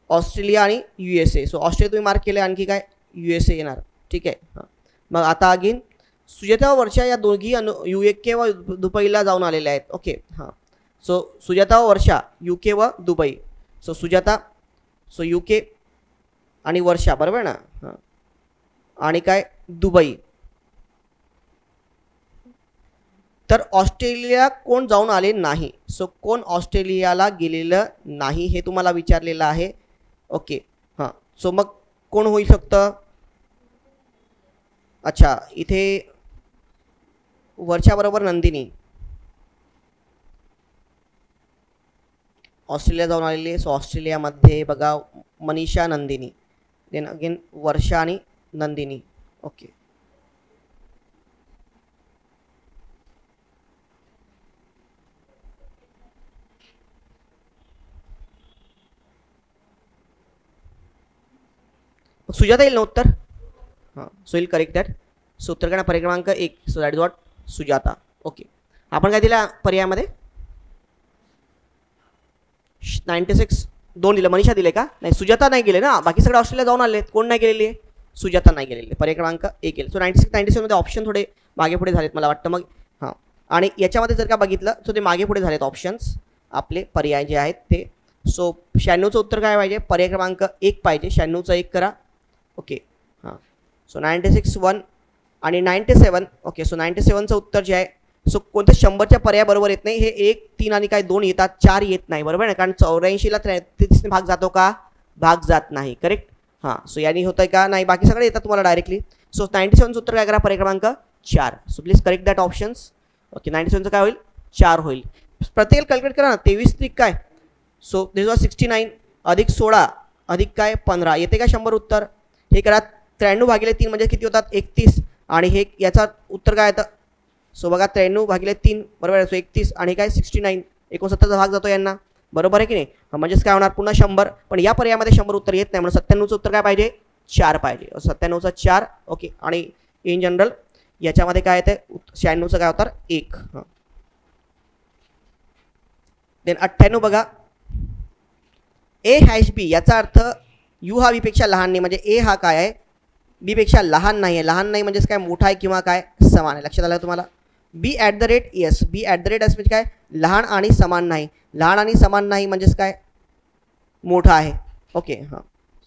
ऑस्ट्रेलिया आणि USA. सो ऑस्ट्रेलिया तुम्ही मार्क केले, आणखी काय? USA येणार. ठीक आहे. हां. मग आता अगेन सुजाता व वर्षा या दोघी UK व दुबईला जाऊन आलेल्या आहेत. ओके. हां. सो सुजाता व वर्षा UK व Dubai. So Sujata, so UK आणि वर्षा, बरोबर ना? हां. आणि काय? दुबई. तर ऑस्ट्रेलिया कोण जाऊन आले नाही? सो कोण ऑस्ट्रेलियाला गेलेलं नाही हे तुम्हाला विचारलेलं आहे. ओके. हां. सो मग कोण होऊ शकतं? अच्छा, इथे वर्षाबरोबर नंदिनी ऑस्ट्रेलिया जाऊन आलेली आहे. सो ऑस्ट्रेलियामध्ये बघा मनीषा, नंदिनी. देन अगेन वर्षा आणि नंदिनी. ओके. सुजाता येईल ना उत्तर? हां. सो येईल करेक्ट दॅट. सो उत्तर काय? पर्याय क्रमांक 1. So that is what? Sujata. Okay. आपण काय दिला पर्यायामध्ये? 96 2 दिलं. मनीषा दिले का? नाही, सुजाता नाही गेले ना. बाकी सगळे ऑस्ट्रेलिया जाऊन आले. कोण नाही गेलेली आहे? सुजाता नाही गेलेली. पर्याय क्रमांक 1 येईल. सो 96 97 मध्ये ऑप्शन थोडे मागे पुढे झालेत मला वाटतं. मग हां. आणि याच्यामध्ये जर का बघितलं तर ते मागे पुढे झालेत ऑप्शन्स आपले पर्याय जे आहेत ते. सो 96चं उत्तर काय पाहिजे? पर्याय क्रमांक 1 पाहिजे. 96चं 1 करा. ओके. हां. सो 96 1 आणि 97. ओके, सो 97चं उत्तर जे आहे सो कोणत्या 100च्या पर्याय बरोबर येत नाही. हे 1, 3 आणि काय 2 येतात, 4 येत नाही. बरोबर आहे, कारण 84ला 33ने भाग जातो का? भाग जात नाही. करेक्ट. हां, सो यानी होतंय का? नाही, बाकी सगळे येतात तुम्हाला डायरेक्टली. सो 97चं उत्तर काय करा? पर्याय क्रमांक 4. So please correct that options. Okay, 97चं काय होईल? 4 होईल. प्रत्येक कॅल्क्युलेट करा ना. 23 त्रिक काय? सो दिस वॉज 69 अधिक 16 अधिक काय 15 येते का 100 उत्तर? हे करा. 93 भागिले 3 म्हणजे किती होतात? 31. आणि हे याचा उत्तर काय येतं? सो बघा 93 भागिले 3 बरोबर आहे. सो 31 आणि काय 69 69चा भाग जातो यांना. बरोबर आहे की नाही? म्हणजेच काय होणार? पुन्हा 100. पण या पर्यायामध्ये 100 उत्तर येत नाही, म्हणून 97चं उत्तर काय पाहिजे? 4 पाहिजे. 97चा 4. ओके, आणि इन जनरल याच्यामध्ये काय येते? 96चं काय होतं? 1. हां, देन 98 बघा. ए हॅश बी याचा अर्थ यू हा बी पेक्षा लहान नाही, म्हणजे ए हा काय आहे? बी पेक्षा लहान नाही आहे. लहान नाही म्हणजेच काय? मोठा आहे किंवा काय समान आहे. लक्षात आलं तुम्हाला? B at the rate S. B at the rate S म्हणजे काय? लहान आणि समान नाही. लहान आणि समान नाही म्हणजेच काय? मोठा आहे. ओके, हां.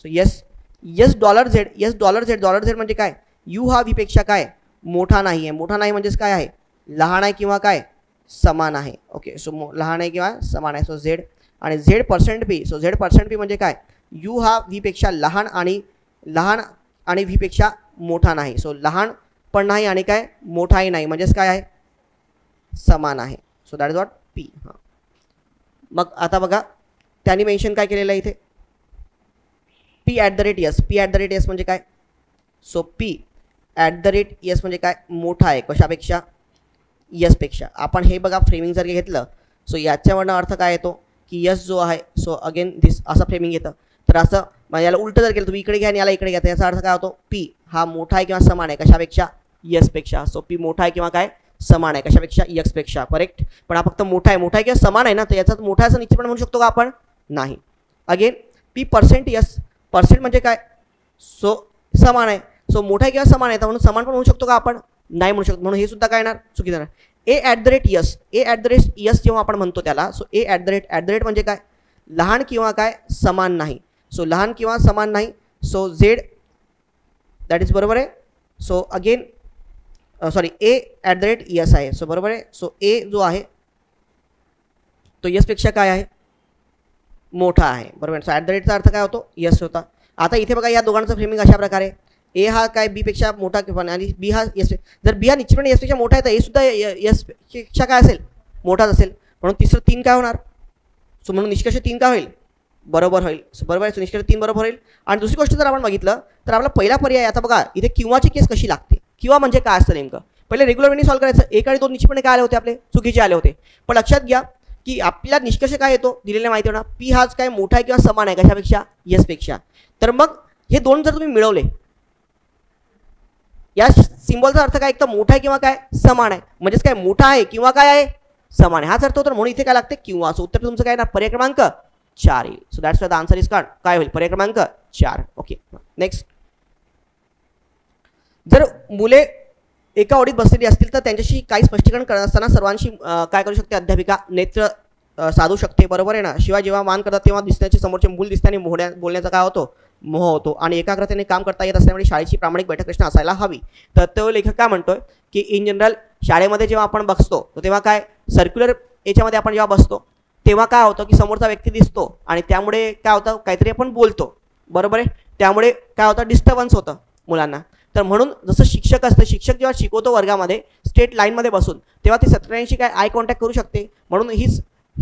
So yes yes dollar Z. Yes dollar Z. Dollar Z म्हणजे काय? यू हा बी पेक्षा काय? मोठा नाही आहे. मोठा नाही म्हणजेच काय आहे? लहान आहे किंवा काय? समान आहे. ओके, सो लहान आहे किंवा समान आहे. So Z. आणि Z percent P. So Z percent P म्हणजे काय? यू हा व्ही पेक्षा लहान आणि व्ही पेक्षा मोठा नाही. सो लहान पण नाही आणि काय? मोठाही नाही म्हणजेच काय आहे? समान आहे. So that is what P. हां, मग आता बघा त्यांनी मेन्शन काय केलेलं आहे इथे? P at the rate yes. P at the rate yes म्हणजे काय? So P at the rate yes म्हणजे काय? मोठा आहे. कशापेक्षा? यसपेक्षा. आपण हे बघा फ्रेमिंग जर घेतलं सो याच्यावरनं अर्थ काय येतो की यस जो आहे सो अगेन दिस असं फ्रेमिंग येतं. तर असं याला उलटं जर केलं तुम्ही इकडे घ्या आणि याला इकडे घ्या तर याचा अर्थ काय होतो? पी हा मोठा आहे किंवा समान आहे. कशापेक्षा? यसपेक्षा. सो पी मोठा आहे किंवा काय? समान आहे. कशापेक्षा? यक्सपेक्षा. करेक्ट. पण हा फक्त मोठा आहे किंवा समान आहे ना, तर याचा मोठा असं निश्चितपणे म्हणू शकतो का आपण? नाही. Again P percent yes. Percent म्हणजे काय? सो समान आहे. सो मोठा आहे किंवा समान आहे तर म्हणून समान पण म्हणू शकतो का आपण? नाही म्हणू शकतो. म्हणून हे सुद्धा काय येणार? चुकीचं येणार. A at the rate yes. A at the rate yes जेव्हा आपण म्हणतो त्याला so A at the rate म्हणजे काय? लहान किंवा काय? समान नाही. सो लहान किंवा समान नाही. सो झेड दॅट इज बरोबर आहे. So again sorry A at the rate yes आहे. सो बरोबर आहे. सो ए जो आहे तो यसपेक्षा काय आहे? मोठा आहे. बरोबर. सो ॲट द रेटचा अर्थ काय होतो? यस होता. आता इथे बघा या दोघांचं फ्रेमिंग अशा प्रकारे ए हा काय बी पेक्षा मोठा किंवा आणि बी हा यस. जर बी हा निश्चितपणे यसपेक्षा मोठा आहे तर ए सुद्धा यसपेक्षा काय असेल? मोठाच असेल. म्हणून तिसरं 3 काय होणार? सो म्हणून निष्कर्ष 3 काय होईल? बरोबर होईल. सो बरोबर आहे. सो निष्कर्ष 3 बरोबर होईल. आणि दुसरी गोष्ट जर आपण बघितलं तर आपला पहिला पर्याय आता बघा इथे किंवाची केस कशी लागते? किंवा म्हणजे काय असतं नेमकं? पहिले रेग्युलर वेनी सॉल्व्ह करायचं. 1 आणि 2 निश्चितपणे काय आले होते? आपले चुकीचे आले होते. पण लक्षात घ्या की आपला निष्कर्ष काय येतो? दिलेल्या माहितीवर ना पी हाच काय? मोठा आहे किंवा समान आहे. कशापेक्षा? यसपेक्षा. तर मग हे दोन जर तुम्ही मिळवले या सिम्बॉलचा अर्थ काय? एक तर मोठा आहे किंवा काय? समान आहे. म्हणजेच काय? मोठा आहे किंवा काय आहे? समान आहे. हाच अर्थ होतो. म्हणून इथे काय लागते? किंवा. सो उत्तर तुमचं काय ना? पर्याय क्रमांक 4 येईल. So that's why the answer is काय होईल? पर्याय क्रमांक 4. Okay, next. जर मुले एका ओळीत बसलेली असतील तर त्यांच्याशी काही स्पष्टीकरण करत असताना सर्वांशी काय करू शकते? अध्यापिका नेत्र साधू शकते. बरोबर आहे ना? शिवाय जेव्हा मान करतात तेव्हा दिसण्याचे समोरचे मूल दिसते आणि बोलण्याचा काय होतो? मोह होतो. आणि एकाग्रतेने काम करता येत असल्यामुळे शाळेची प्रामाणिक बैठक रचना असायला हवी. तर तो लेखक काय म्हणतोय की इन जनरल शाळेमध्ये जेव्हा आपण बसतो तेव्हा काय सर्क्युलर याच्यामध्ये आपण जेव्हा बसतो तेव्हा काय होतं की समोरचा व्यक्ती दिसतो आणि त्यामुळे काय होतं? काहीतरी आपण बोलतो. बरोबर आहे. त्यामुळे काय होतं? डिस्टर्बन्स होतं मुलांना. तर म्हणून जसं शिक्षक असतं, शिक्षक जेव्हा शिकवतो वर्गामध्ये स्ट्रेट लाईनमध्ये बसून तेव्हा ती सगळ्यांशी काय आय कॉन्टॅक्ट करू शकते. म्हणून हीच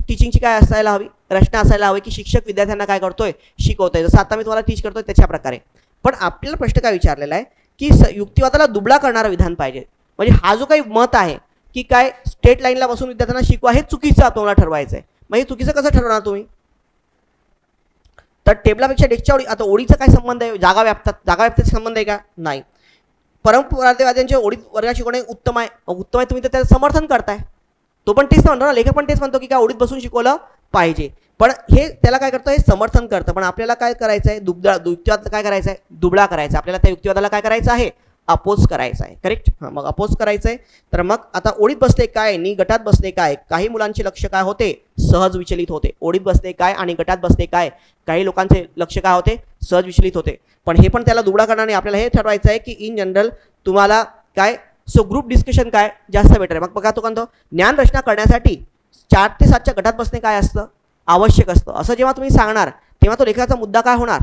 टीचिंगची काय असायला हवी? रचना असायला हवी की शिक्षक विद्यार्थ्यांना काय करतोय? शिकवतोय. जसं आता मी तुम्हाला टीच करतोय त्याच्या प्रकारे. पण आपल्याला प्रश्न काय विचारलेला आहे की युक्तिवादाला दुबळा करणारं विधान पाहिजे. म्हणजे हा जो काही मत आहे की काय स्ट्रेट लाईनला बसून विद्यार्थ्यांना शिकवा हे चुकीचं तुम्हाला ठरवायचं आहे. मग हे चुकीचं कसं ठरवणार तुम्ही? तर टेबलापेक्षा डेस्कच्या ओळी. आता ओळीचा काय संबंध आहे? जागा व्याप्तीचा संबंध आहे का? नाही. परंपरावाद्यांच्या ओळीत वर्गात शिकवणे उत्तम आहे. उत्तम आहे तुम्ही तर त्याचं समर्थन करताय. तो पण तेच म्हणतो ना, लेखक पण तेच म्हणतो की काय ओळीत बसून शिकवलं पाहिजे. पण हे त्याला काय करतं? हे समर्थन करतं. पण आपल्याला काय करायचं आहे? युक्तिवाद काय करायचं आहे? दुबळा करायचा. आपल्याला त्या युक्तिवादाला काय करायचं आहे? अपोज करायचा आहे. करेक्ट. हां, मग अपोज करायचं आहे. तर मग आता ओळीत बसले काय आणि गटात बसले काय? काही मुलांचे लक्ष काय होते? सहज विचलित होते. ओळीत बसले काय आणि गटात बसले काय? काही लोकांचे लक्ष काय होते? सहज विचलित होते. पण हे पण त्याला दुबळा करणार नाही. आपल्याला हे ठरवायचं आहे की इन जनरल तुम्हाला काय सो ग्रुप डिस्कशन काय जास्त बेटर आहे. मग बघा तो म्हणतो ज्ञान रचना करण्यासाठी 4 ते 7च्या गटात बसणे काय असतं आवश्यक असतं. असं जेव्हा तुम्ही सांगणार तेव्हा तो लेखकाचा मुद्दा काय होणार,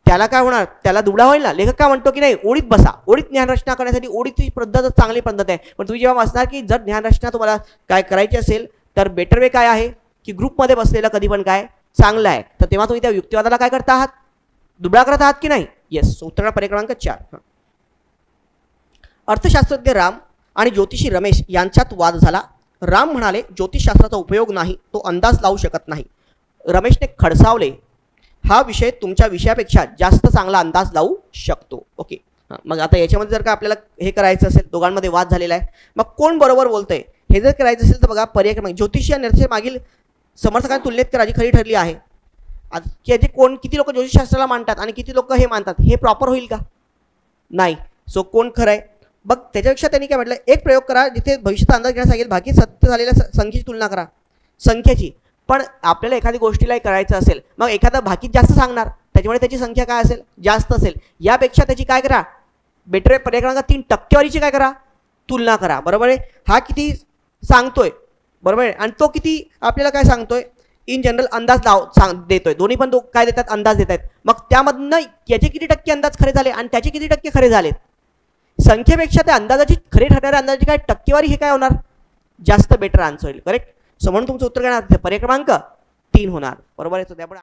त्याला काय होणार, त्याला दुबळा होईल ना. लेखक काय म्हणतो की नाही ओळीत बसा, ओळीत ज्ञानरचना करण्यासाठी ओळीची पद्धत चांगली पद्धत आहे. पण तुम्ही जेव्हा वाचणार की जर ज्ञानरचना तुम्हाला काय करायची असेल तर बेटर वे काय आहे की ग्रुपमध्ये बसलेलं कधी पण काय चांगलं आहे. तर तेव्हा तुम्ही त्या युक्तिवादाला काय करता आहात, दुबळा करत आहात की नाही. येस, उत्तर पर्याय क्रमांक 4. अर्थशास्त्रज्ञ राम आणि ज्योतिषी रमेश यांच्यात वाद झाला. राम म्हणाले ज्योतिषशास्त्राचा उपयोग नाही, तो अंदाज लावू शकत नाही. रमेशने खडसावले हा विषय तुमच्या विषयापेक्षा जास्त चांगला अंदाज लावू शकतो. ओके, मग आता याच्यामध्ये जर का आपल्याला हे करायचं असेल, दोघांमध्ये वाद झालेला आहे, मग कोण बरोबर बोलतंय हे जर करायचं असेल तर बघा पर्याय क्रमांक ज्योतिषी या निर्णय मागील समर्थकांनी तुलनेत करायची खरी ठरली आहे. की जे कोण किती लोक ज्योतिषशास्त्राला मानतात आणि किती लोक हे मानतात हे प्रॉपर होईल का, नाही. सो कोण खरं आहे बघ. त्याच्यापेक्षा त्यांनी काय म्हटलं एक प्रयोग करा जिथे भविष्याचा अंदाज घेण्यास सांगेल, बाकी सत्य झालेल्या संख्येची तुलना करा संख्येची. पण आपल्याला एखादी गोष्टीला करायचं असेल मग एखादा भाकीत जास्त सांगणार त्याच्यामुळे त्याची संख्या काय असेल जास्त असेल. यापेक्षा त्याची काय करा बेटर पर्याय क्रमांक 3 टक्केवारीची काय करा तुलना करा. बरोबर आहे. हा किती सांगतोय बरोबर आहे आणि तो किती आपल्याला काय सांगतोय इन जनरल अंदाज देतोय. दोन्ही पण काय देतात अंदाज देत आहेत. मग त्यामधनं याचे किती टक्के अंदाज खरे झाले आणि त्याचे किती टक्के खरे झालेत. संख्येपेक्षा त्या अंदाजाची खरे ठरणाऱ्या अंदाजाची काय टक्केवारी हे काय होणार जास्त बेटर आन्सर होईल. करेक्ट. सो म्हणून तुमचं उत्तर काय पर्याय क्रमांक 3 होणार. बरोबर आहे.